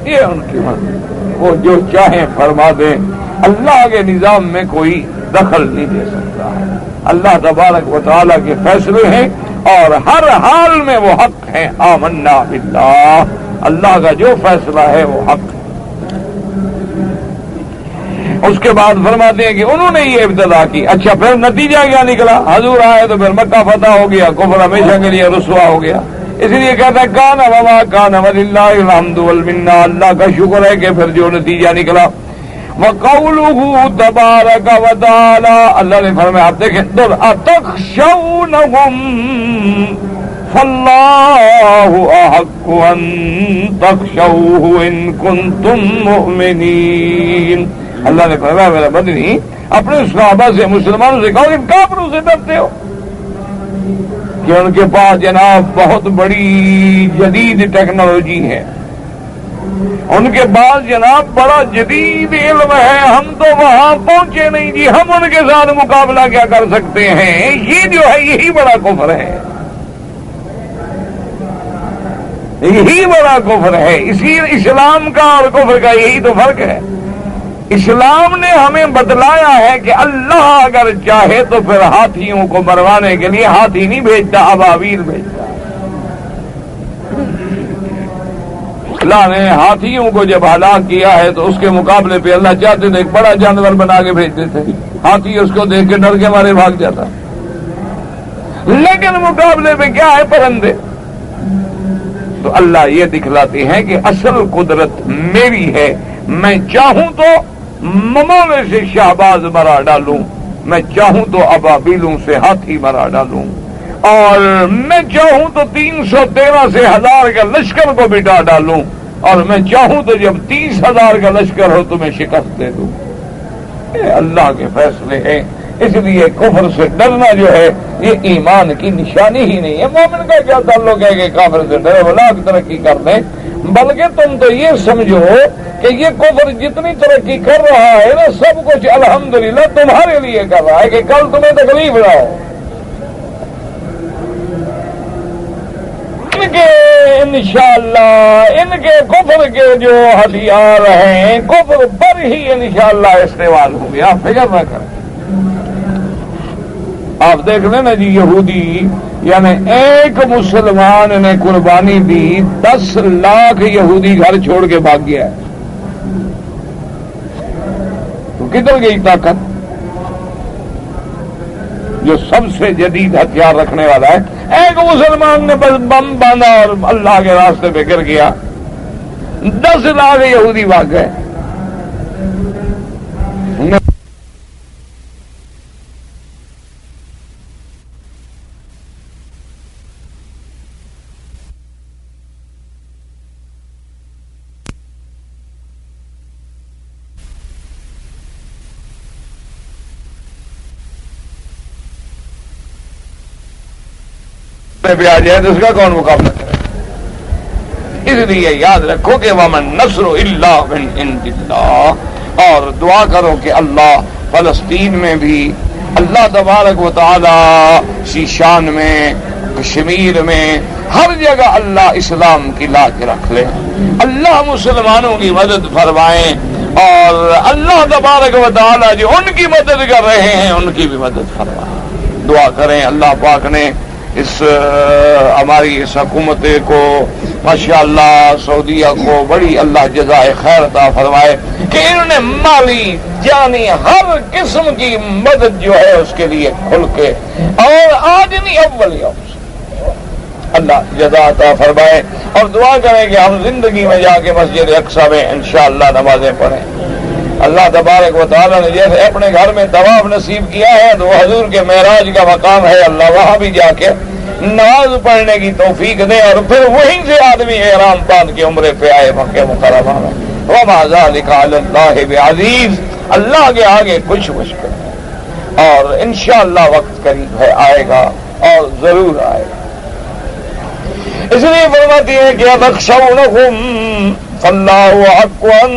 یہ ان کی مرضی، وہ جو چاہیں فرما دیں، اللہ کے نظام میں کوئی دخل نہیں دے سکتا ہے۔ اللہ تبارک و تعالیٰ کے فیصلے ہیں اور ہر حال میں وہ حق ہیں۔ آمنا باللہ، اللہ کا جو فیصلہ ہے وہ حق ہے۔ اس کے بعد فرماتے ہیں کہ انہوں نے یہ ابتدا کی، اچھا پھر نتیجہ کیا نکلا؟ حضور آئے تو پھر مکہ فتح ہو گیا، کفر ہمیشہ کے لیے رسوا ہو گیا۔ اس لیے کہتا ہے کان وما کان وللہ الحمد والمنہ، اللہ کا شکر ہے کہ پھر جو نتیجہ نکلا۔ وقولہ تبارک و تعالی، اللہ نے فرمایا آپ دیکھیں اتخشونہم فاللہ احق ان تخشوہ ان کنتم مؤمنین۔ اللہ نے فرمایا میرا مدنی اپنے صحابہ سے، مسلمانوں سے کہو ان کافروں سے ڈرتے ہو کہ ان کے پاس جناب بہت بڑی جدید ٹیکنالوجی ہے، ان کے پاس جناب بڑا جدید علم ہے، ہم تو وہاں پہنچے نہیں جی، ہم ان کے ساتھ مقابلہ کیا کر سکتے ہیں؟ یہ جو ہے یہی بڑا کفر ہے، یہی بڑا کفر ہے۔ اسی اسلام کا اور کفر کا یہی تو فرق ہے۔ اسلام نے ہمیں بتلایا ہے کہ اللہ اگر چاہے تو پھر ہاتھیوں کو مروانے کے لیے ہاتھی نہیں بھیجتا، ابابیل بھیجتا۔ اللہ نے ہاتھیوں کو جب ہلاک کیا ہے تو اس کے مقابلے پہ اللہ چاہتے تھے ایک بڑا جانور بنا کے بھیجتے تھے، ہاتھی اس کو دیکھ کے ڈر کے مارے بھاگ جاتا، لیکن مقابلے میں کیا ہے؟ پرندے۔ تو اللہ یہ دکھلاتے ہیں کہ اصل قدرت میری ہے، میں چاہوں تو ممالے سے شہباز مرا ڈالوں، میں چاہوں تو ابابیلوں سے ہاتھی مرا ڈالوں، اور میں چاہوں تو 313 سے 1000 کا لشکر کو بٹا ڈالوں، اور میں چاہوں تو جب 30,000 کا لشکر ہو تو میں شکست دے دوں۔ یہ اللہ کے فیصلے ہیں۔ اس لیے کفر سے ڈرنا جو ہے یہ ایمان کی نشانی ہی نہیں ہے۔ مومن کا کیا تعلق ہے کہ کافر سے ڈرے، وہ لاکھ ترقی کر دیں، بلکہ تم تو یہ سمجھو کہ یہ کفر جتنی ترقی کر رہا ہے نا، سب کچھ الحمدللہ تمہارے لیے کر رہا ہے کہ کل تمہیں تکلیف نہ ہو۔ ان کے انشاءاللہ ان کے کفر کے جو ہتھیار ہیں کفر پر ہی انشاءاللہ استعمال ہوں گے، آپ فکر نہ کریں۔ آپ دیکھ لیں نا جی، یہودی یعنی ایک مسلمان نے قربانی دی، 10 لاکھ یہودی گھر چھوڑ کے بھاگ گیا ہے، تو کدھر گئی طاقت؟ جو سب سے جدید ہتھیار رکھنے والا ہے، ایک مسلمان نے بس بم باندھا اور اللہ کے راستے پہ گر گیا، 10 لاکھ یہودی بھاگ گئے۔ پہ آ جائے تو اس کا کون مقابلہ کرے؟ اس لیے یاد رکھو کہ وَمَن نَصْرُ إِلَّا مِنْ عِنْدِ اللَّهِ، اور دعا کرو کہ اللہ فلسطین میں بھی اللہ تبارک و تعالی شیشان میں، کشمیر میں، ہر جگہ اللہ اسلام کی لاج رکھ لے، اللہ مسلمانوں کی مدد فرمائیں، اور اللہ تبارک و تعالی جو ان کی مدد کر رہے ہیں ان کی بھی مدد فرمائیں۔ دعا کریں اللہ پاک نے اس ہماری اس حکومت کو ماشاءاللہ سعودیہ کو بڑی اللہ جزائے خیر عطا فرمائے کہ انہوں نے مالی جانی ہر قسم کی مدد جو ہے اس کے لیے کھل کے، اور آج نہیں اول یوم اللہ جزا عطا فرمائے، اور دعا کریں کہ ہم زندگی میں جا کے مسجد اقصی میں انشاءاللہ نمازیں پڑھیں۔ اللہ تبارک و تعالیٰ نے جیسے اپنے گھر میں طواف نصیب کیا ہے تو حضور کے معراج کا مقام ہے، اللہ وہاں بھی جا کے نماز پڑھنے کی توفیق دے، اور پھر وہیں سے آدمی احرام باندھ کے عمرے پہ آئے مکہ مکرمہ میں۔ وما ذلک علی اللہ بعزیز، اللہ کے آگے کچھ مشکل ہے، اور انشاءاللہ وقت قریب ہے، آئے گا اور ضرور آئے گا۔ اس لیے فرماتی ہے کہ تخشونہم فاللہ حق ان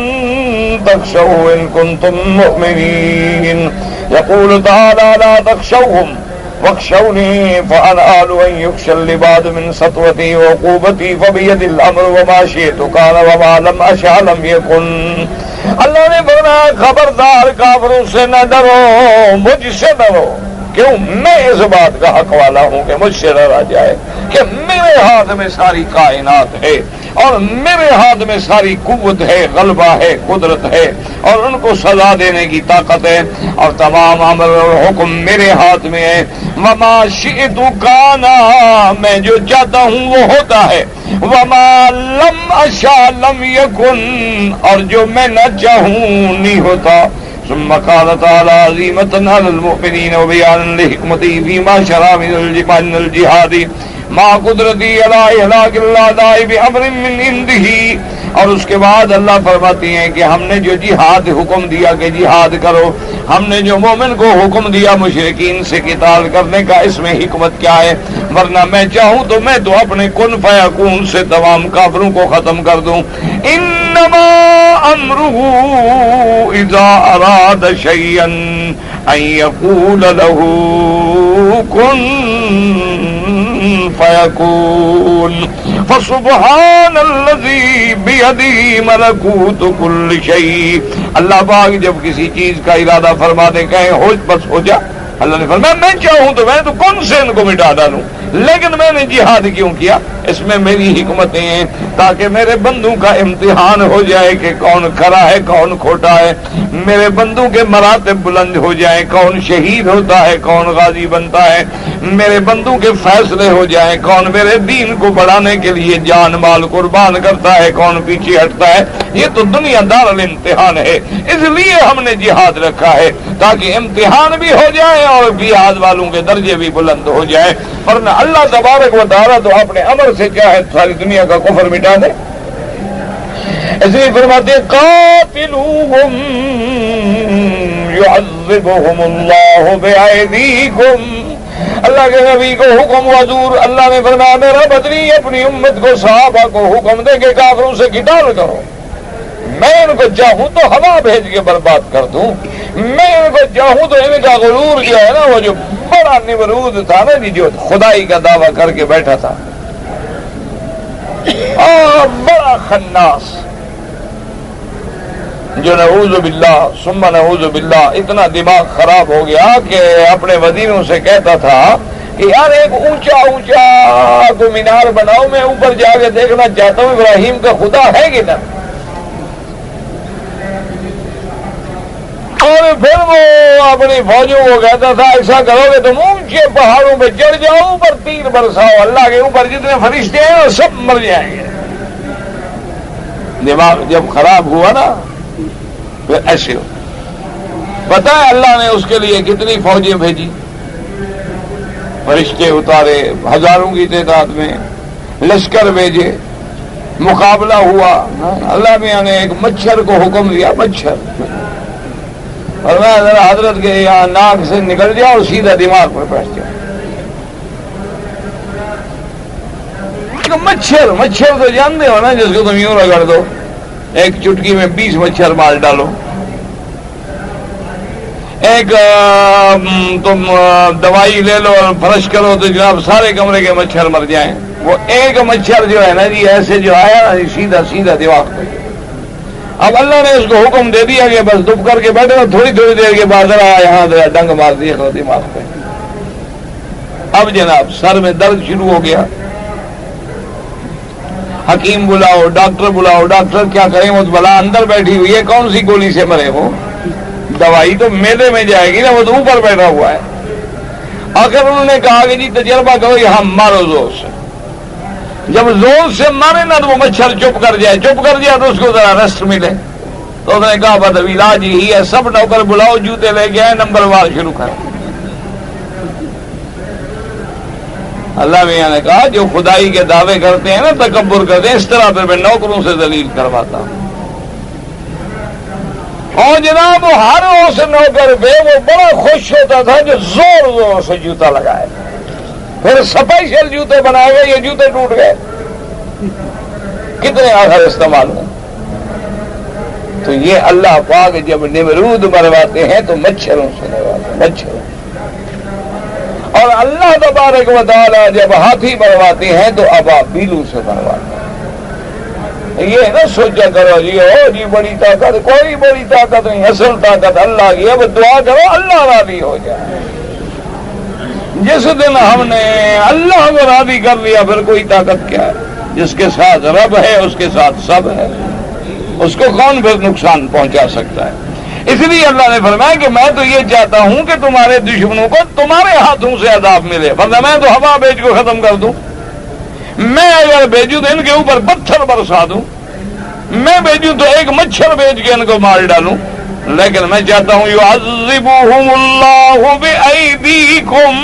تخشوه ان کنتم مؤمنین، یقول تعالی لا تخشوہم واخشونی فانا آل ان یخشى اللباد من سطوتی وعقوبتی فبید الامر وما شئت کان وما لم اشاء لم یکن۔ اللہ نے فرمایا خبردار کافروں سے نہ ڈرو، مجھ سے ڈرو، کیوں؟ میں اس بات کا حق والا ہوں کہ مجھ سے ڈرا جائے کہ میرے ہاتھ میں ساری کائنات ہے، اور میرے ہاتھ میں ساری قوت ہے، غلبہ ہے، قدرت ہے، اور ان کو سزا دینے کی طاقت ہے، اور تمام امر اور حکم میرے ہاتھ میں ہے۔ وما شئت کان، میں جو چاہتا ہوں وہ ہوتا ہے، وما لم اشاء لم یکن، اور جو میں نہ چاہوں نہیں ہوتا۔ ثم قال تعالى عزيمة على المؤمنين وبيانا لحكمته فيما شرع من الجهاد مع قدرتی على إهلاك الأعداء بأمر من عنده، اور اس کے بعد اللہ فرماتی ہیں کہ ہم نے جو جہاد حکم دیا کہ جہاد کرو، ہم نے جو مومن کو حکم دیا مشرکین سے قتال کرنے کا، اس میں حکمت کیا ہے؟ ورنہ میں چاہوں تو میں تو اپنے کن فیکون سے تمام کافروں کو ختم کر دوں۔ انما امرہ اذا اراد شیئا ان یقول له کن فیکون، فسبحان الذی بیدہ ملکوت کل شیء۔ اللہ پاک جب کسی چیز کا ارادہ فرما دے، کہیں ہو بس ہو جا، اللہ نے فرمایا میں چاہوں تو میں تو کون سے ان کو مٹا ڈالوں، لیکن میں نے جہاد کیوں کیا؟ اس میں میری حکمتیں ہیں تاکہ میرے بندوں کا امتحان ہو جائے کہ کون کھرا ہے کون کھوٹا ہے، میرے بندوں کے مراتب بلند ہو جائیں، کون شہید ہوتا ہے کون غازی بنتا ہے، میرے بندوں کے فیصلے ہو جائیں، کون میرے دین کو بڑھانے کے لیے جان مال قربان کرتا ہے کون پیچھے ہٹتا ہے۔ یہ تو دنیا دار الامتحان ہے، اس لیے ہم نے جہاد رکھا ہے تاکہ امتحان بھی ہو جائے اور جہاد والوں کے درجے بھی بلند ہو جائے، ورنہ اللہ تبارک و تعالیٰ تو اپنے امر سے چاہے ساری دنیا کا کفر مٹا دے۔ اس لیے فرماتے قاتلوہم یعذبہم اللہ بأیدیکم، اللہ کے نبی کو حکم حضور اللہ نے فرمایا میرا بدنی اپنی امت کو صحابہ کو حکم دے کے کافروں سے قتال کرو، میں ان کو چاہوں تو ہوا بھیج کے برباد کر دوں، میں ان کو چاہوں تو ان کا غرور جو ہے نا، وہ جو بڑا نمرود تھا نا جی، جو خدائی کا دعویٰ کر کے بیٹھا تھا اور بڑا خناس، جو نعوذ باللہ ثم نعوذ باللہ اتنا دماغ خراب ہو گیا کہ اپنے وزیروں سے کہتا تھا کہ یار ایک اونچا اونچا کو مینار بناؤ، میں اوپر جا کے دیکھنا چاہتا ہوں ابراہیم کا خدا ہے کہ نہ۔ اور پھر وہ اپنی فوجوں کو کہتا تھا ایسا کرو کہ تم اونچے پہاڑوں پہ چڑھ جاؤ، اوپر تیر برساؤ، اللہ کے اوپر جتنے فرشتے ہیں وہ سب مر جائیں گے۔ دماغ جب خراب ہوا نا پھر ایسے ہو، پتہ ہے اللہ نے اس کے لیے کتنی فوجیں بھیجی، فرشتے اتارے ہزاروں کی تعداد میں، لشکر بھیجے، مقابلہ ہوا۔ اللہ میاں نے ایک مچھر کو حکم دیا، مچھر، اور میں ذرا حضرت کے یہاں ناک سے نکل جاؤ اور سیدھا دماغ پر بیٹھ جاؤ۔ مچھر تو جانتے ہو نا، جس کو تم یوں رگڑ دو ایک چٹکی میں 20 مچھر مار ڈالو، ایک تم دوائی لے لو اور فرش کرو تو جناب سارے کمرے کے مچھر مر جائیں۔ وہ ایک مچھر جو ہے نا جی ایسے جو آیا نا سیدھا سیدھا دماغ پہ۔ اب اللہ نے اس کو حکم دے دیا کہ بس دب کر کے بیٹھے گا، تھوڑی تھوڑی دیر کے بعد ذرا یہاں ذرا ڈنگ مار دیا کرو دماغ پہ۔ اب جناب سر میں درد شروع ہو گیا، حکیم بلاؤ، ڈاکٹر بلاؤ، ڈاکٹر کیا کریں، وہ بلا اندر بیٹھی ہوئی ہے، کون سی گولی سے مرے، وہ دوائی تو میدے میں جائے گی نا، وہ تو اوپر بیٹھا ہوا ہے۔ آخر انہوں نے کہا کہ جی تجربہ کرو، یہاں مارو زور سے، جب زور سے مارے نا تو وہ مچھر چپ کر جائے، چپ کر جائے تو اس کو ذرا ریسٹ ملے۔ تو اس نے کہا بس اب علاج ہی ہے، سب نوکر بلاؤ، جوتے لے کے آئے، نمبر وار شروع کریں۔ اللہ میاں نے کہا جو خدائی کے دعوے کرتے ہیں نا، تکبر کرتے ہیں، اس طرح پھر میں نوکروں سے ذلیل کرواتا ہوں۔ اور جناب ہر اس نوکر پہ وہ بڑا خوش ہوتا تھا جو زور زور سے جوتا لگائے، پھر اسپیشل جوتے بنائے گئے، یہ جوتے ٹوٹ گئے، کتنے آخر استعمال ہوں۔ تو یہ اللہ پاک جب نمرود مرواتے ہیں تو مچھروں سے مرواتے، مچھروں۔ اور اللہ تبارک و تعالیٰ جب ہاتھی مرواتے ہیں تو ابابیلوں سے مرواتے ہیں۔ یہ نہ سوچا کرو جی او جی بڑی طاقت، کوئی بڑی طاقت نہیں، اصل طاقت اللہ کی ہے، اب دعا کرو اللہ راضی ہو جائے۔ جس دن ہم نے اللہ کو راضی کر لیا پھر کوئی طاقت کیا ہے؟ جس کے ساتھ رب ہے اس کے ساتھ سب ہے، اس کو کون پھر نقصان پہنچا سکتا ہے؟ اس لیے اللہ نے فرمایا کہ میں تو یہ چاہتا ہوں کہ تمہارے دشمنوں کو تمہارے ہاتھوں سے عذاب ملے، ورنہ میں تو ہوا بیچ کو ختم کر دوں، میں اگر بھیجوں تو ان کے اوپر پتھر برسا دوں، میں بھیجوں تو ایک مچھر بیچ کے ان کو مار ڈالوں، لیکن میں چاہتا ہوں یعذبہم اللہ بأیدیکم،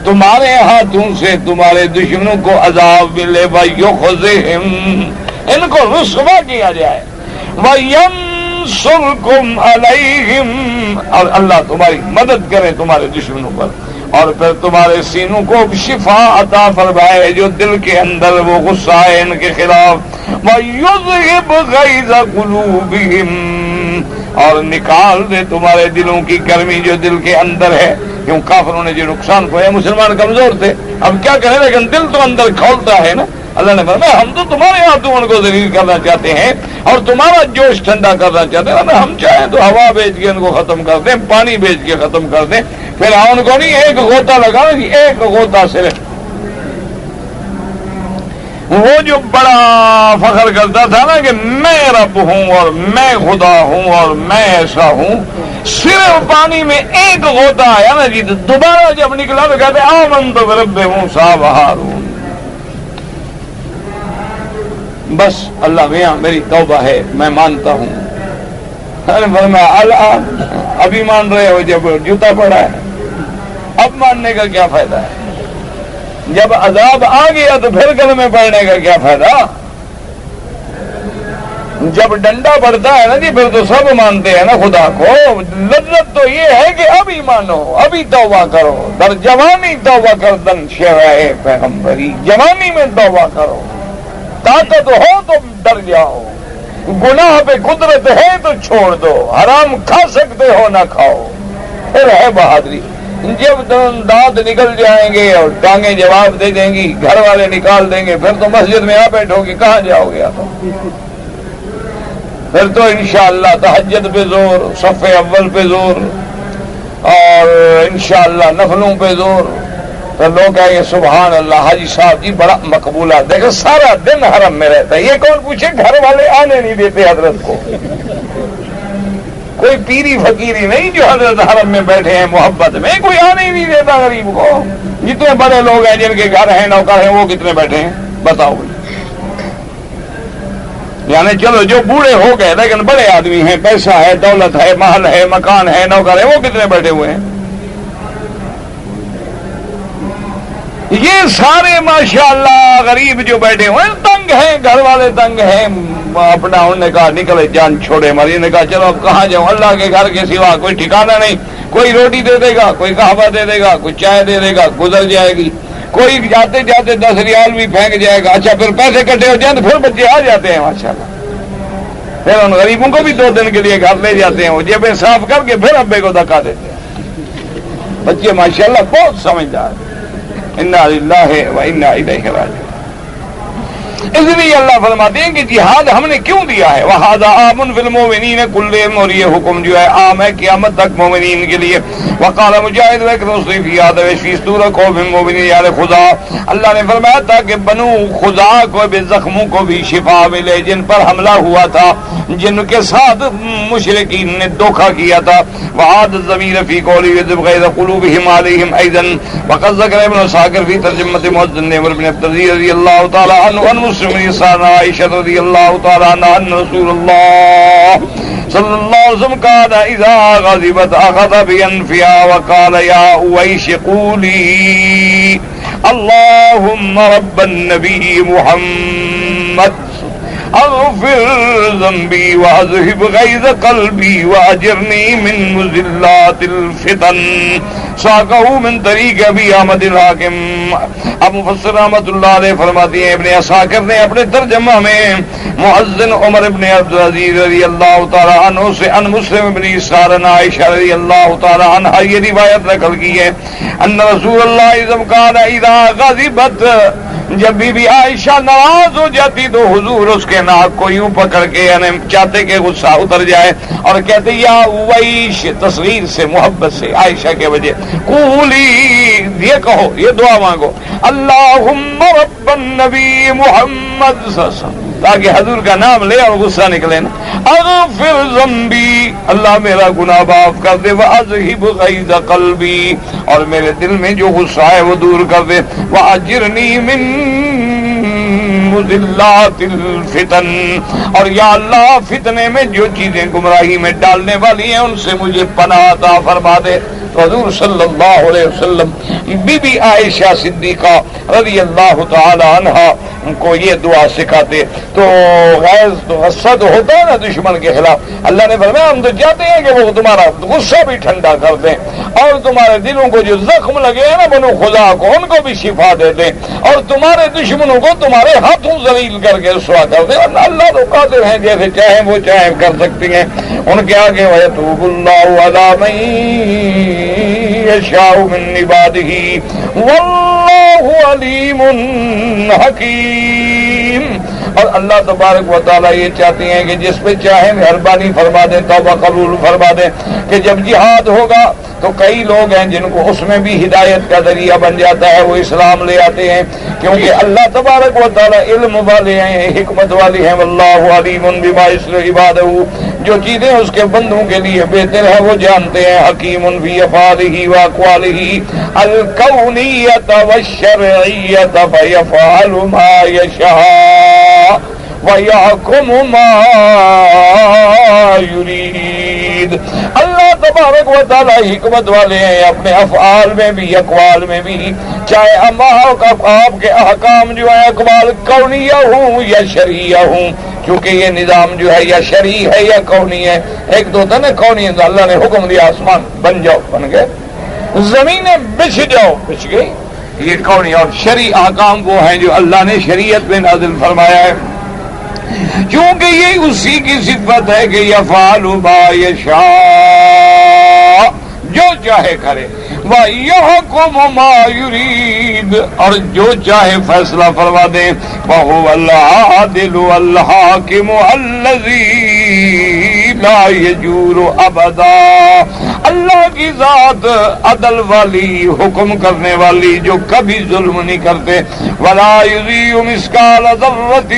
تمہارے ہاتھوں سے تمہارے دشمنوں کو عذاب ملے، ویخزہم، ان کو رسوا کیا جائے، وینصرکم علیہم، اور اللہ تمہاری مدد کرے تمہارے دشمنوں پر، اور پھر تمہارے سینوں کو شفا عطا فرمائے، جو دل کے اندر وہ غصہ ہے ان کے خلاف، وَيُذْهِبْ غَيْظَ قُلُوبِهِمْ، اور نکال دے تمہارے دلوں کی گرمی جو دل کے اندر ہے، کیوں کافروں نے جو نقصان پہنچایا، مسلمان کمزور تھے، اب کیا کریں، لیکن دل تو اندر کھولتا ہے نا، اللہ نے فرمایا ہم تو تمہارے ہاتھوں ان کو ذلیل کرنا چاہتے ہیں اور تمہارا جوش ٹھنڈا کرنا چاہتے ہیں، ہم چاہیں تو ہوا بیچ کے ان کو ختم کر دیں، پانی بیچ کے ختم کر دیں، پھر ان کو نہیں ایک غوطہ لگانا جی، ایک غوطہ صرف۔ وہ جو بڑا فخر کرتا تھا نا کہ میں رب ہوں اور میں خدا ہوں اور میں ایسا ہوں، صرف پانی میں ایک غوطہ آیا نا جی، دوبارہ جب نکلا تو کہتے آمنت برب موسیٰ و ہارون۔ بس اللہ میاں میری توبہ ہے، میں مانتا ہوں۔ الآن ابھی مان رہے ہو جب جوتا پڑا ہے، اب ماننے کا کیا فائدہ ہے؟ جب عذاب آ گیا تو پھر کلمے پڑھنے کا کیا فائدہ؟ جب ڈنڈا پڑتا ہے نا جی پھر تو سب مانتے ہیں نا خدا کو۔ لذت تو یہ ہے کہ ابھی مانو، ابھی توبہ کرو، در جوانی توبہ کردن شرائع پیغمبری، جوانی میں توبہ کرو، طاقت ہو تو ڈر جاؤ، گناہ پہ قدرت ہے تو چھوڑ دو، حرام کھا سکتے ہو نہ کھاؤ، پھر ہے بہادری۔ جب دانت نکل جائیں گے اور ٹانگیں جواب دے دیں گی، گھر والے نکال دیں گے، پھر تو مسجد میں آ بیٹھو گے، کہاں جاؤ گے؟ پھر تو انشاءاللہ تہجد پہ زور، صف اول پہ زور، اور انشاءاللہ نفلوں پہ زور۔ پھر لوگ کہیں گے سبحان اللہ حاجی صاحب جی بڑا مقبولہ، دیکھو سارا دن حرم میں رہتا ہے، یہ کون پوچھے؟ گھر والے آنے نہیں دیتے حضرت کو، کوئی پیری فقیری نہیں جو حضرت حرم میں بیٹھے ہیں محبت میں، کوئی آنے ہی نہیں دیتا غریب کو۔ جتنے بڑے لوگ ہیں جن کے گھر ہیں نوکر ہیں وہ کتنے بیٹھے ہیں بتاؤ؟ یعنی چلو جو بوڑھے ہو گئے لیکن بڑے آدمی ہیں، پیسہ ہے، دولت ہے، محل ہے، مکان ہے، نوکر ہے، وہ کتنے بیٹھے ہوئے ہیں؟ یہ سارے ماشاءاللہ غریب جو بیٹھے ہوئے ہیں تنگ ہیں، گھر والے تنگ ہیں، اپنا انہوں نے کہا نکلے جان چھوڑے مری، نے کہا چلو اب کہاں جاؤں، اللہ کے گھر کے سوا کوئی ٹھکانہ نہیں، کوئی روٹی دے دے گا، کوئی قہوہ دے دے گا، کوئی چائے دے دے گا، گزر جائے گی، کوئی جاتے جاتے 10 ریال بھی پھینک جائے گا، اچھا پھر پیسے کٹے ہو جائیں تو پھر بچے آ جاتے ہیں ماشاءاللہ، پھر ان غریبوں کو بھی 2 دن کے لیے گھر لے جاتے ہیں، وہ جیبیں صاف کر کے پھر ابے کو دھکا دیتے ہیں۔ بچے ماشاءاللہ بہت سمجھدار ہیں۔ انا للہ و انا الیہ راجعون۔ اس لیے اللہ فرماتے ہیں کہ جہاد ہم نے کیوں دیا ہے، وَهَذَا عَامٌ فِي الْمُؤْمِنِينَ كُلِّهِمْ، اور یہ حکم جو ہے عام ہے قیامت تک مومنین کے لیے۔ وقال مجاہد وَإِكْرَمُ فِي هَذَا وَفِي صُورَةٍ قَوْمٍ مُؤْمِنِينَ عَلَى خُدا، اللہ نے فرمایا تھا کہ بنو خدا کو بھی زخموں کو بھی شفا ملے جن پر حملہ ہوا تھا، جن کے ساتھ مشرکین نے دھوکہ کیا تھا۔ وعاد الضمیر فی قولی یذب غیظ قلوبہم علیہم ایضا، وقد ذکر ابن عساکر فی ترجمۃ مؤذن عمر بن عبدالعزیز رضی اللہ تعالی عنہ ان مسلم رسالہ عائشہ رضی اللہ تعالی عنہ ان رسول اللہ صلی اللہ علیہ وسلم قال اذا غضبت اخذ بانفها وقال یا اویش قولی اللهم رب النبی محمد اغفر ذنبی واذهب غیظ قلبی واجرنی من مذلات الفتن۔ ساقہ من طریق ابی احمد الحاکم۔ اب مفسر رحمۃ اللہ علیہ فرماتی ہیں ابن عساکر نے اپنے ترجمہ میں مؤذن عمر ابن عبدالعزیز رضی اللہ تعالی عنہ سے ان مسلم ابن اسحاق عائشہ رضی اللہ تعالی عنہ یہ روایت نقل کی ہے ان رسول اللہ اذا قال اذا غضبت، جب بی بی عائشہ ناراض ہو جاتی تو حضور اس کے ناک کو یوں پکڑ کے یعنی چاہتے کہ غصہ اتر جائے اور کہتے یا ویش، تصغیر سے محبت سے عائشہ کے وجہ، قولی یہ کہو، یہ دعا مانگو اللہم رب النبی محمد صلی اللہ علیہ وسلم، تاکہ حضور کا نام لے اور غصہ نکلے نا۔ اغفر ذنبی، اللہ میرا گناہ معاف کر دے، واذہب غیظ قلبی، اور میرے دل میں جو غصہ ہے وہ دور کر دے، واجرنی من مذلات الفتن، اور یا اللہ فتنے میں جو چیزیں گمراہی میں ڈالنے والی ہیں ان سے مجھے پناہ عطا فرما دے۔ تو حضور صلی اللہ علیہ وسلم بی بی عائشہ صدیقہ رضی اللہ تعالی عنہا کو یہ دعا سکھاتے۔ تو غیظ تو غصہ تو ہوتا ہے نا دشمن کے خلاف، اللہ نے فرمایا ہم تو چاہتے ہیں کہ وہ تمہارا غصہ بھی ٹھنڈا کر دیں اور تمہارے دلوں کو جو زخم لگے ہیں نا بنو خدا کو ان کو بھی شفا دے دیں اور تمہارے دشمنوں کو تمہارے ہاتھوں ذلیل کر کے رسوا کر دیں، اور اللہ تو قادر ہیں جیسے چاہیں وہ چاہیں کر سکتی ہیں۔ ان کے آگے وَيَتُوبُ اللَّهُ عَلَىٰ مَن يَشَاءُ مِن عِبَادِهِ وَاللَّهُ واللہ علیم حکیم. اور اللہ تبارک و تعالیٰ یہ چاہتے ہیں کہ جس پہ چاہیں مہربانی فرما دیں, توبہ قبول فرما دیں. کہ جب جہاد ہوگا تو کئی لوگ ہیں جن کو اس میں بھی ہدایت کا ذریعہ بن جاتا ہے, وہ اسلام لے آتے ہیں, کیونکہ اللہ تبارک و تعالیٰ علم والے ہیں, حکمت والے ہیں. واللہ علیم بما یصلح عبادہ, جو چیزیں اس کے بندوں کے لیے بہتر ہے وہ جانتے ہیں. حکیم فی افعالہ واقوالہ الکونیۃ والشرعیۃ فیفعل ما یشاء وَيَحْكُمُ مَا يُرِيدُ. اللہ تبارک و تعالیٰ حکمت والے ہیں اپنے افعال میں بھی اقوال میں بھی, چاہے آپ کے احکام جو ہیں اقوال کونیہ ہوں یا شرعیہ ہوں, کیونکہ یہ نظام جو ہے یا شرعی ہے یا کونی ہے. ایک تو ہوتا نا کونی, اللہ نے حکم دیا آسمان بن جاؤ, بن گئے, زمینیں بچھ جاؤ, بچھ گئی, یہ کونی. اور شرعی احکام وہ ہیں جو اللہ نے شریعت میں نازل فرمایا ہے, کیونکہ یہ اسی کی صفت ہے کہ یفعل ما یشاء, جو چاہے کرے, وَيَحْكُمُ مَا يُرِيدُ, اور جو چاہے فیصلہ فرما دیں. وَهُوَ الْعَادِلُ الْحَاكِمُ الَّذِي لَا يَجُورُ أَبَدًا. اللہ کی ذات عدل والی, حکم کرنے والی, جو کبھی ظلم نہیں کرتے. وَلَا يُضِيعُ مِثْقَالَ ذَرَّةٍ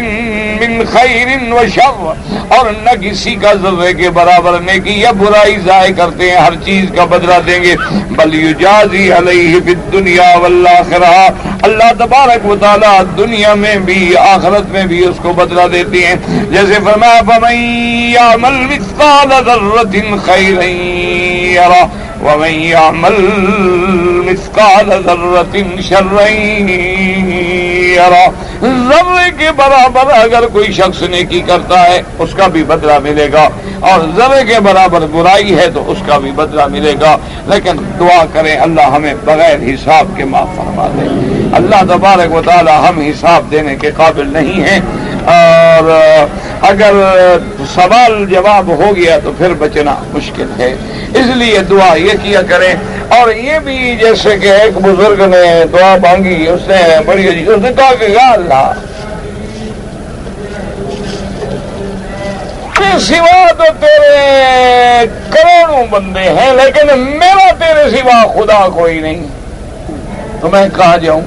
مِّنْ خَيْرٍ وَشَرٍّ, اور نہ کسی کا ذرے کے برابر نیکی یا برائی ضائع کرتے ہیں, ہر چیز کا بدلہ دیں گے. بل یجازی علیہ فی الدنیا والآخرہ, اللہ تبارک و تعالیٰ دنیا میں بھی آخرت میں بھی اس کو بدلہ دیتے ہیں. جیسے فرمایا فمن یعمل مثقال ذرة خیرا یرہ ومن یعمل مثقال ذرة شرا یرہ. ذرے کے برابر اگر کوئی شخص نیکی کرتا ہے اس کا بھی بدلہ ملے گا, اور ذرے کے برابر برائی ہے تو اس کا بھی بدلہ ملے گا. لیکن دعا کریں اللہ ہمیں بغیر حساب کے معاف فرما دے. اللہ تبارک و تعالی ہم حساب دینے کے قابل نہیں ہیں, اور اگر سوال جواب ہو گیا تو پھر بچنا مشکل ہے. اس لیے دعا یہ کیا کریں. اور یہ بھی جیسے کہ ایک بزرگ نے دعا مانگی, اس نے بڑی عجیب, اس نے کہا کہ یا اللہ سوا تو تیرے کروڑوں بندے ہیں لیکن میرا تیرے سوا خدا کوئی نہیں, تو میں کہاں جاؤں.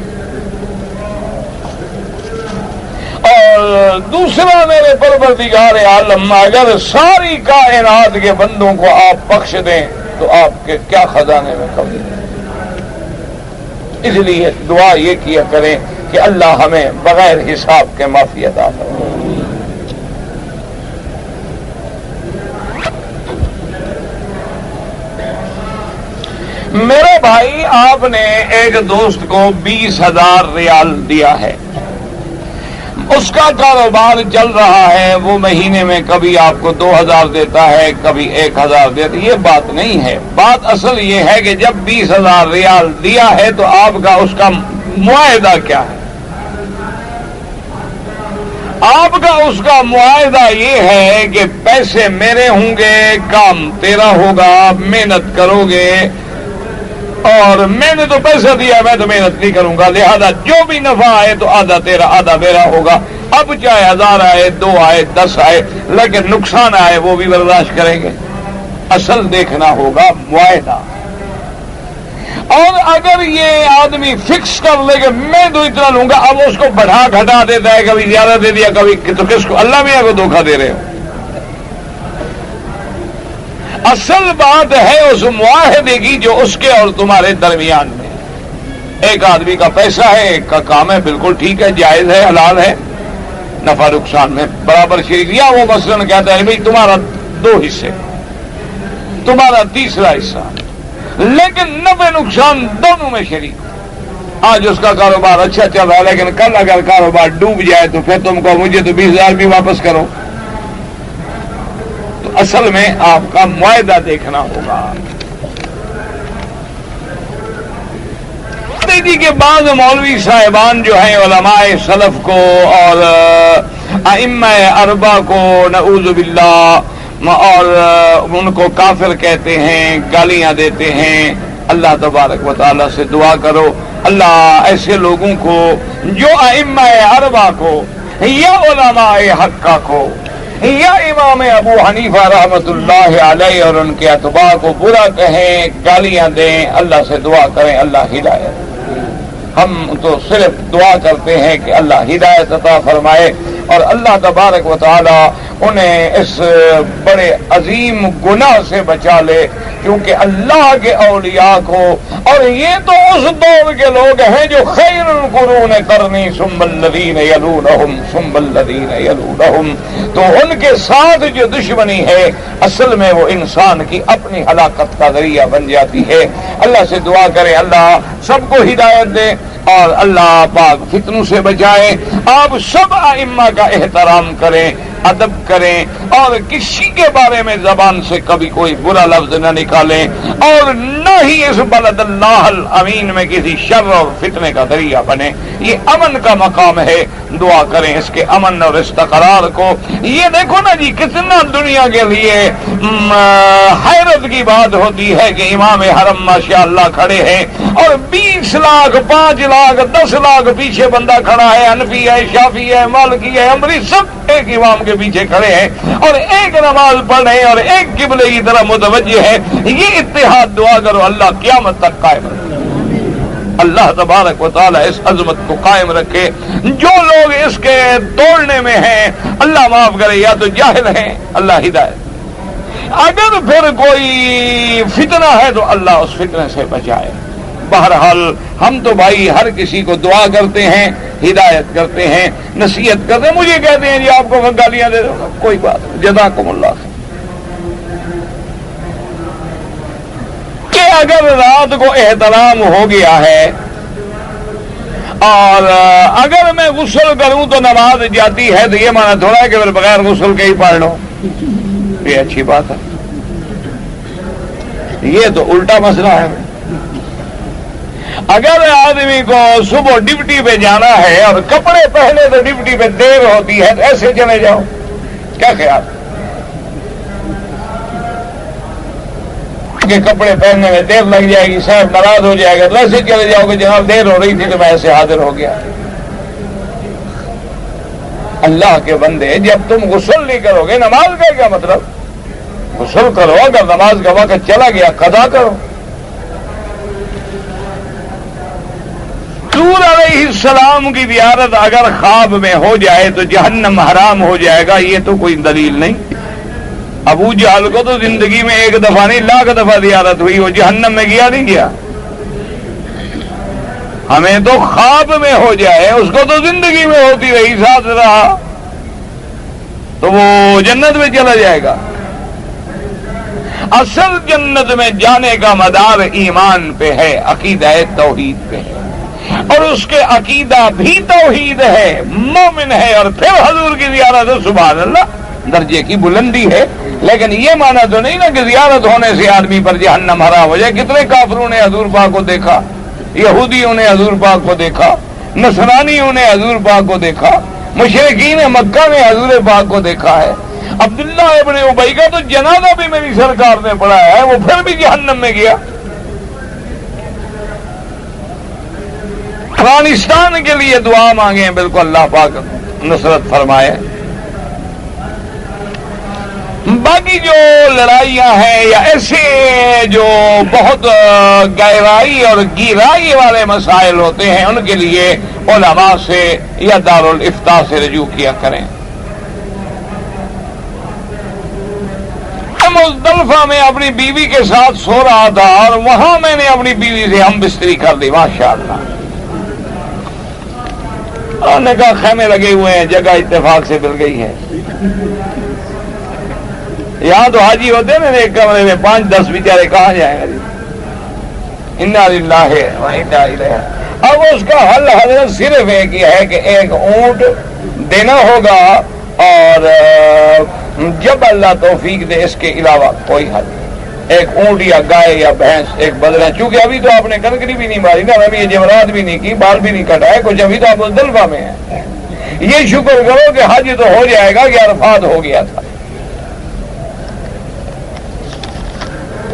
اور دوسرا میرے پروردگار عالم, اگر ساری کائنات کے بندوں کو آپ بخش دیں تو آپ کے کیا خزانے میں کمی ہے. اس لیے دعا یہ کیا کریں کہ اللہ ہمیں بغیر حساب کے معافی عطا فرمائے. میرے بھائی, آپ نے ایک دوست کو 20,000 ریال دیا ہے, اس کا کاروبار چل رہا ہے, وہ مہینے میں کبھی آپ کو 2,000 دیتا ہے, کبھی 1,000 دیتا ہے. یہ بات نہیں ہے. بات اصل یہ ہے کہ جب 20,000 ریال دیا ہے تو آپ کا اس کا معاہدہ کیا ہے. آپ کا اس کا معاہدہ یہ ہے کہ پیسے میرے ہوں گے, کام تیرا ہوگا, محنت کرو گے, اور میں نے تو پیسہ دیا, میں تو محنت نہیں کروں گا, لہذا جو بھی نفع آئے تو آدھا تیرا آدھا میرا ہوگا. اب چاہے 1,000 آئے, 2 آئے, 10 آئے, لیکن نقصان آئے وہ بھی برداشت کریں گے. اصل دیکھنا ہوگا معاہدہ. اور اگر یہ آدمی فکس کر لے کہ میں تو اتنا لوں گا, اب اس کو بڑھا گھٹا دیتا ہے, کبھی زیادہ دے دیا کبھی, تو کس کو, اللہ میاں کو دھوکہ دے رہے ہو. اصل بات ہے اس معاہدے کی جو اس کے اور تمہارے درمیان میں. ایک آدمی کا پیسہ ہے, ایک کا کام ہے, بالکل ٹھیک ہے, جائز ہے, حلال ہے, نفع نقصان میں برابر شریک. یا وہ مثلاً کہتا ہے بھائی تمہارا 2 حصے, تمہارا تیسرا حصہ, لیکن نفع نقصان دونوں میں شریک. آج اس کا کاروبار اچھا چل رہا ہے, لیکن کل اگر کاروبار ڈوب جائے تو پھر تم کو مجھے تو 20,000 بھی واپس کرو. اصل میں آپ کا معاہدہ دیکھنا ہوگا. جی کے بعض مولوی صاحبان جو ہیں علماء سلف کو اور ائمہ اربعہ کو نعوذ باللہ, اور ان کو کافر کہتے ہیں, گالیاں دیتے ہیں, اللہ تبارک و تعالیٰ سے دعا کرو اللہ ایسے لوگوں کو جو ائمہ اربعہ کو یا علماء حقہ کو یا امام ابو حنیفہ رحمت اللہ علیہ اور ان کے اتباع کو برا کہیں گالیاں دیں، اللہ سے دعا کریں اللہ ہدایت۔ ہم تو صرف دعا کرتے ہیں کہ اللہ ہدایت عطا فرمائے اور اللہ تبارک و تعالی انہیں اس بڑے عظیم گناہ سے بچا لے، کیونکہ اللہ کے اولیاء کو، اور یہ تو اس دور کے لوگ ہیں جو خیر القرون قرنی ثم الذین یلونہم ثم الذین یلونہم، تو ان کے ساتھ جو دشمنی ہے اصل میں وہ انسان کی اپنی ہلاکت کا ذریعہ بن جاتی ہے۔ اللہ سے دعا کریں اللہ سب کو ہدایت دے اور اللہ پاک فتنوں سے بچائے۔ آپ سب ائمہ کا احترام کریں، ادب کریں اور کسی کے بارے میں زبان سے کبھی کوئی برا لفظ نہ نکالیں، اور نہ ہی اس بلد اللہ الامین میں کسی شر اور فتنے کا ذریعہ بنے۔ یہ امن کا مقام ہے، دعا کریں اس کے امن اور استقرار کو۔ یہ دیکھو نا جی کتنا دنیا کے لیے حیرت کی بات ہوتی ہے کہ امام حرم ماشاءاللہ کھڑے ہیں اور 20 لاکھ 5 لاکھ 10 لاکھ پیچھے بندہ کھڑا ہے، حنفی ہے، شافعی ہے، مالکی ہے، امری، سب ایک امام کے پیچھے کھڑے ہیں اور ایک نماز پڑھ رہے ہیں اور ایک قبلے کی طرف متوجہ ہے۔ یہ اتحاد دعا کرو اللہ قیامت تک قائم رکھے، اللہ تبارک و تعالی اس عظمت کو قائم رکھے۔ جو لوگ اس کے توڑنے میں ہیں اللہ معاف کرے، یا تو جاہل ہیں اللہ ہدایت، اگر پھر کوئی فتنہ ہے تو اللہ اس فتنے سے بچائے۔ بہرحال ہم تو بھائی ہر کسی کو دعا کرتے ہیں، ہدایت کرتے ہیں، نصیحت کرتے ہیں۔ مجھے کہتے ہیں جی آپ کو گالیاں دے دو، کوئی بات نہیں، جزاکم اللہ خیر۔ کہ اگر رات کو احترام ہو گیا ہے اور اگر میں غسل کروں تو نماز جاتی ہے، تو یہ مانا تھوڑا ہے کہ پھر بغیر غسل کے ہی پڑھ لو، یہ اچھی بات ہے؟ یہ تو الٹا مسئلہ ہے۔ اگر آدمی کو صبح ڈیوٹی پہ جانا ہے اور کپڑے پہنے تو ڈیوٹی پہ دیر ہوتی ہے، تو ایسے چلے جاؤ، کیا خیال کہ کپڑے پہننے میں دیر لگ جائے گی، صاحب ناراض ہو جائے گا، تو ایسے چلے جاؤ کہ جناب دیر ہو رہی تھی تو میں ایسے حاضر ہو گیا۔ اللہ کے بندے جب تم غسل نہیں کرو گے، نماز کا کیا مطلب؟ غسل کرو، اگر نماز کا وقت چلا گیا قضا کرو۔ حضور علیہ السلام کی زیارت اگر خواب میں ہو جائے تو جہنم حرام ہو جائے گا، یہ تو کوئی دلیل نہیں۔ ابو جہل کو تو زندگی میں ایک دفعہ نہیں 1,00,000 دفعہ زیارت ہوئی، وہ جہنم میں گیا نہیں گیا؟ ہمیں تو خواب میں ہو جائے، اس کو تو زندگی میں ہوتی رہی، ساتھ رہا، تو وہ جنت میں چلا جائے گا۔ اصل جنت میں جانے کا مدار ایمان پہ ہے، عقیدہ توحید پہ ہے، اور اس کے عقیدہ بھی توحید ہے، مومن ہے، اور پھر حضور کی زیارت ہے، سبحان اللہ، درجے کی بلندی ہے۔ لیکن یہ مانا تو نہیں نا کہ زیارت ہونے سے آدمی پر جہنم حرام ہو جائے۔ کتنے کافروں نے حضور پاک کو دیکھا، یہودیوں نے حضور پاک کو دیکھا، نصرانیوں نے حضور پاک کو دیکھا، مشرکین مکہ نے حضور پاک کو دیکھا ہے۔ عبداللہ ابن ابی کا تو جنازہ بھی میری سرکار نے پڑھایا ہے، وہ پھر بھی جہنم میں گیا۔ افغانستان کے لیے دعا مانگیں، بالکل اللہ پاک نصرت فرمائے۔ باقی جو لڑائیاں ہیں یا ایسے جو بہت گہرائی اور گہرائی والے مسائل ہوتے ہیں، ان کے لیے علماء سے یا دارالافتاء سے رجوع کیا کریں۔ مزدلفہ میں اپنی بیوی کے ساتھ سو رہا تھا اور وہاں میں نے اپنی بیوی سے ہم بستری کر دی، ماشاءاللہ۔ انہوں نے کہا خیمے لگے ہوئے ہیں، جگہ اتفاق سے مل گئی ہے۔ یہاں تو حاجی ہوتے ہیں نا ایک کمرے میں 5-10 بیچارے، کہاں جائیں گے؟ انا للہ و انا الیہ۔ اب اس کا حل حضرت صرف ایک ہی ہے کہ ایک اونٹ دینا ہوگا، اور جب اللہ توفیق دے اس کے علاوہ کوئی حل نہیں۔ ایک اونٹ یا گائے یا بھینس، ایک بدلہ، چونکہ ابھی تو آپ نے کنکری بھی نہیں ماری نا، ابھی یہ جمرات بھی نہیں کی، بال بھی نہیں کٹائے کچھ، ابھی تو آپ مزدلفہ میں ہیں۔ یہ شکر کرو کہ حج تو ہو جائے گا کہ عرفات ہو گیا تھا۔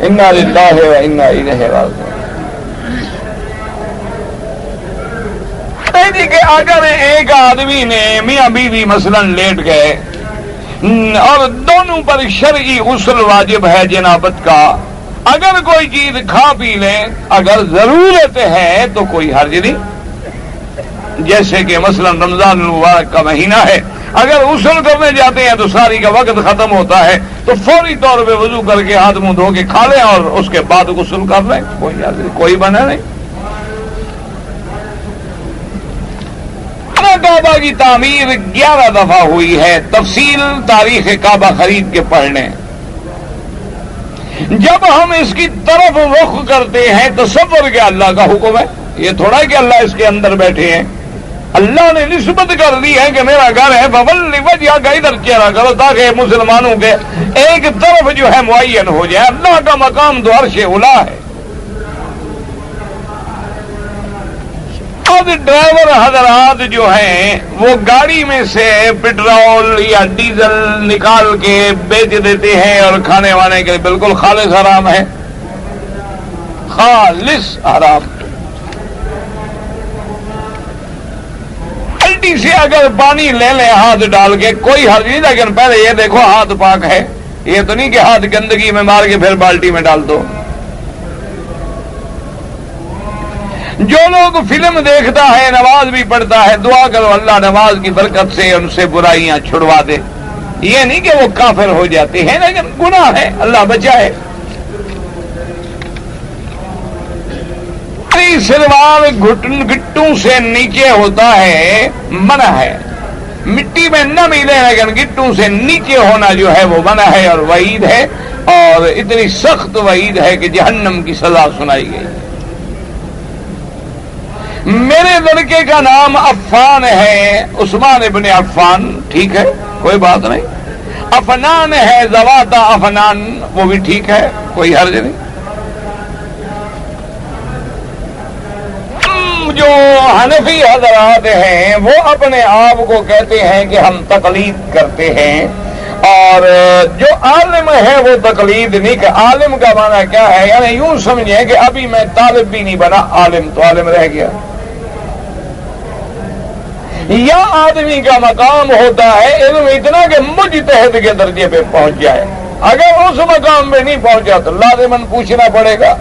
انا للہ و انا الیہ راجعون۔ نہیں جی کہ اگر ایک آدمی نے میاں بیوی مثلا لیٹ گئے اور دونوں پر شرعی غسل واجب ہے جنابت کا، اگر کوئی چیز کھا پی لیں اگر ضرورت ہے تو کوئی حرج نہیں، جیسے کہ مثلا رمضان المبارک کا مہینہ ہے، اگر غسل کرنے جاتے ہیں تو ساری کا وقت ختم ہوتا ہے تو فوری طور پہ وضو کر کے ہاتھ منہ دھو کے کھا لیں اور اس کے بعد غسل کر لیں، کوئی بنا نہیں۔ کعبہ کی تعمیر 11 دفعہ ہوئی ہے، تفصیل تاریخ کعبہ خرید کے پڑھ لیں۔ جب ہم اس کی طرف رخ کرتے ہیں تصور کہ اللہ کا حکم ہے، یہ تھوڑا کہ اللہ اس کے اندر بیٹھے ہیں، اللہ نے نسبت کر دی ہے کہ میرا گھر ہے، فول وجہ کا ادھر چہرہ کرو تاکہ مسلمانوں کے ایک طرف جو ہے معین ہو جائے۔ اللہ کا مقام تو عرش اولا ہے۔ اب ڈرائیور حضرات جو ہیں وہ گاڑی میں سے پٹرول یا ڈیزل نکال کے بیچ دیتے ہیں اور کھانے وانے کے بالکل خالص حرام ہے، خالص حرام۔ الٹی سے اگر پانی لے لیں ہاتھ ڈال کے کوئی حرج نہیں، لیکن پہلے یہ دیکھو ہاتھ پاک ہے، یہ تو نہیں کہ ہاتھ گندگی میں مار کے پھر بالٹی میں ڈال دو۔ جو لوگ فلم دیکھتا ہے نماز بھی پڑھتا ہے، دعا کرو اللہ نماز کی برکت سے ان سے برائیاں چھڑوا دے، یہ نہیں کہ وہ کافر ہو جاتے ہیں لیکن گناہ ہے، اللہ بچائے۔ سلوار گٹوں سے نیچے ہوتا ہے منع ہے، مٹی میں نہ ملے لیکن گٹوں سے نیچے ہونا جو ہے وہ منع ہے اور وعید ہے، اور اتنی سخت وعید ہے کہ جہنم کی سزا سنائی گئی۔ میرے لڑکے کا نام عفان ہے، عثمان ابن عفان، ٹھیک ہے کوئی بات نہیں۔ افنان ہے، زواتا افنان، وہ بھی ٹھیک ہے کوئی حرج نہیں۔ جو حنفی حضرات ہیں وہ اپنے آپ کو کہتے ہیں کہ ہم تقلید کرتے ہیں، اور جو عالم ہے وہ تقلید نہیں کہ عالم کا معنی کیا ہے، یعنی یوں سمجھیں کہ ابھی میں طالب بھی نہیں بنا، عالم تو عالم رہ گیا۔ یا آدمی کا مقام ہوتا ہے علم اتنا کہ مجتہد کے درجے پہ پہنچ جائے، اگر اس مقام پہ نہیں پہنچا تو لازماً پوچھنا پڑے گا،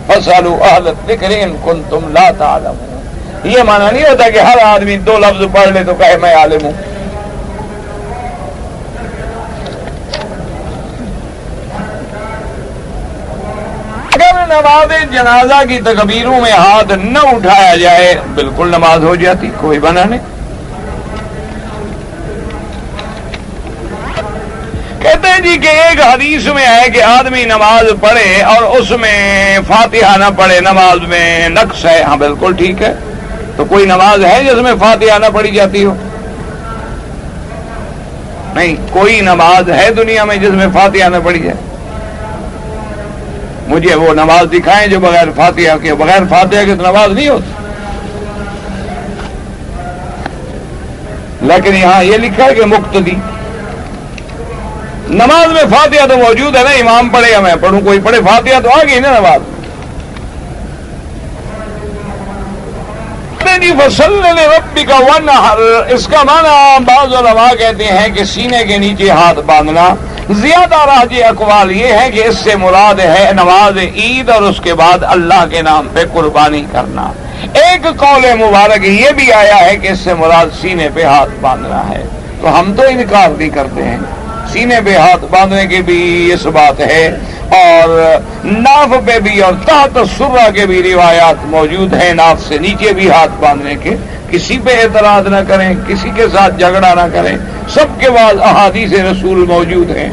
فاسألوا اہل الذکر ان کنتم لا تعلمون۔ یہ معنی نہیں ہوتا کہ ہر آدمی 2 لفظ پڑھ لے تو کہے میں عالم ہوں۔ اگر نماز جنازہ کی تکبیروں میں ہاتھ نہ اٹھایا جائے بالکل نماز ہو جاتی، کوئی بنا نہیں۔ کہتے ہیں جی کہ ایک حدیث میں ہے کہ آدمی نماز پڑھے اور اس میں فاتحہ نہ پڑھے نماز میں نقص ہے، ہاں بالکل ٹھیک ہے۔ تو کوئی نماز ہے جس میں فاتحہ نہ پڑھی جاتی ہو؟ نہیں، کوئی نماز ہے دنیا میں جس میں فاتحہ نہ پڑھی جائے؟ مجھے وہ نماز دکھائیں جو بغیر فاتحہ کے، بغیر فاتحہ کی تو نماز نہیں ہوتی۔ لیکن یہاں یہ لکھا ہے کہ مقتدی، نماز میں فاتحہ تو موجود ہے نا، امام پڑھے یا میں پڑھوں، کوئی پڑھے فاتحہ تو آ گئی نا نماز۔ فصل لربک وانحر، اس کا معنی بعض علماء کہتے ہیں کہ سینے کے نیچے ہاتھ باندھنا۔ زیادہ راجح اقوال یہ ہے کہ اس سے مراد ہے نماز عید اور اس کے بعد اللہ کے نام پہ قربانی کرنا۔ ایک قول مبارک یہ بھی آیا ہے کہ اس سے مراد سینے پہ ہاتھ باندھنا ہے، تو ہم تو انکار نہیں کرتے ہیں، سینے پہ ہاتھ باندھنے کی بھی اس بات ہے، اور ناف پہ بھی اور تحت السرہ کے بھی روایات موجود ہیں، ناف سے نیچے بھی ہاتھ باندھنے کے۔ کسی پہ اعتراض نہ کریں، کسی کے ساتھ جھگڑا نہ کریں، سب کے بعد احادیث رسول موجود ہیں۔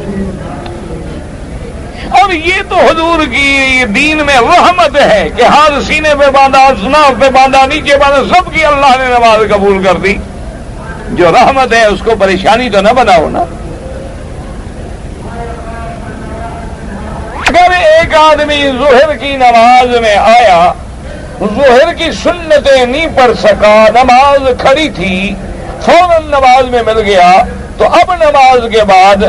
اور یہ تو حضور کی دین میں رحمت ہے کہ ہاتھ سینے پہ باندھا، ناف پہ باندھا، نیچے باندھا، سب کی اللہ نے نماز قبول کر دی۔ جو رحمت ہے اس کو پریشانی تو نہ بناؤ نا۔ اگر ایک آدمی ظہر کی نماز میں آیا، ظہر کی سنتیں نہیں پڑھ سکا، نماز کھڑی تھی، فوراً نماز میں مل گیا، تو اب نماز کے بعد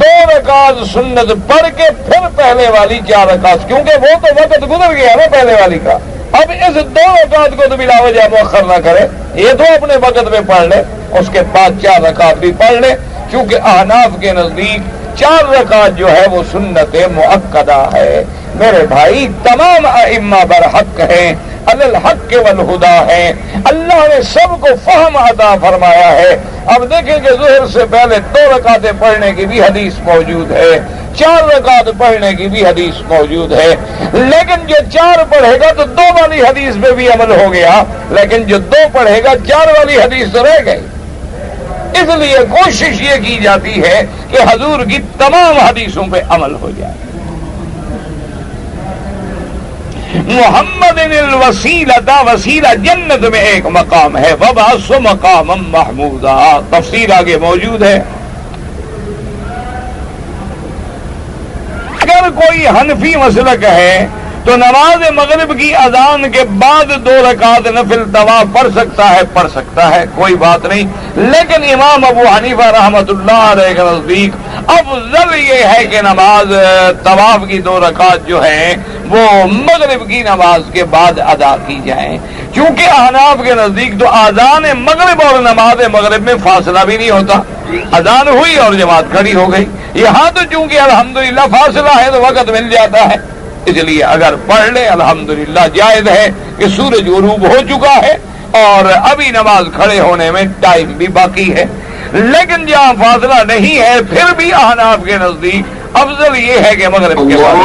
2 رکعت سنت پڑھ کے پھر پہلے والی 4 رکعت، کیونکہ وہ تو وقت گزر گیا نا پہلے والی کا، اب اس 2 رکعت کو تو بلا وجہ مؤخر نہ کرے، یہ تو اپنے وقت میں پڑھ لے، اس کے بعد 4 رکعت بھی پڑھ لے، کیونکہ احناف کے نزدیک 4 رکعت جو ہے وہ سنت مؤکدہ ہے۔ میرے بھائی تمام ائمہ برحق ہیں، علی الحق والہدا ہیں، اللہ نے سب کو فہم عطا فرمایا ہے۔ اب دیکھیں کہ ظہر سے پہلے 2 رکعتیں پڑھنے کی بھی حدیث موجود ہے، 4 رکعت پڑھنے کی بھی حدیث موجود ہے، لیکن جو 4 پڑھے گا تو 2 والی حدیث پہ بھی عمل ہو گیا، لیکن جو 2 پڑھے گا 4 والی حدیث تو رہ گئی۔ اس لیے کوشش یہ کی جاتی ہے کہ حضور کی تمام حدیثوں پہ عمل ہو جائے۔ محمد الوسیلہ، وسیلہ جنت میں ایک مقام ہے، وبعث مقاما محمودا، تفسیر آگے موجود ہے۔ اگر کوئی حنفی مسلک ہے تو نماز مغرب کی اذان کے بعد 2 رکعت نفل طواف پڑھ سکتا ہے، کوئی بات نہیں، لیکن امام ابو حنیفہ رحمۃ اللہ علیہ کے نزدیک افضل یہ ہے کہ نماز طواف کی 2 رکعت جو ہیں وہ مغرب کی نماز کے بعد ادا کی جائیں، کیونکہ احناف کے نزدیک تو اذان مغرب اور نماز مغرب میں فاصلہ بھی نہیں ہوتا، اذان ہوئی اور جماعت کھڑی ہو گئی، یہاں تو چونکہ الحمدللہ فاصلہ ہے تو وقت مل جاتا ہے، اس لیے اگر پڑھ لے الحمدللہ جائز ہے کہ سورج غروب ہو چکا ہے اور ابھی نماز کھڑے ہونے میں ٹائم بھی باقی ہے، لیکن جہاں فاصلہ نہیں ہے پھر بھی احناف کے نزدیک افضل یہ ہے کہ مغرب کے بعد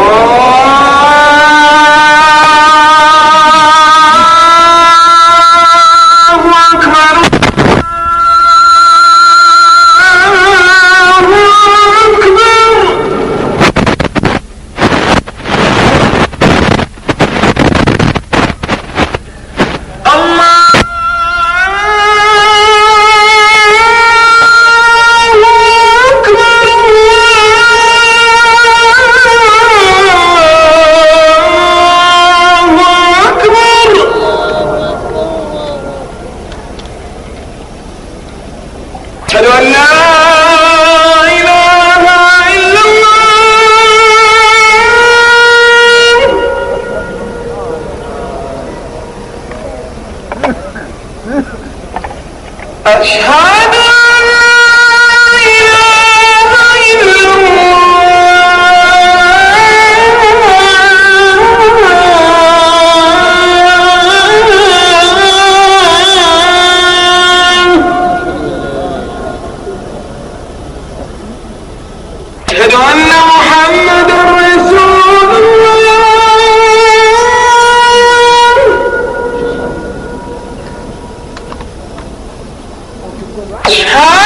اشهد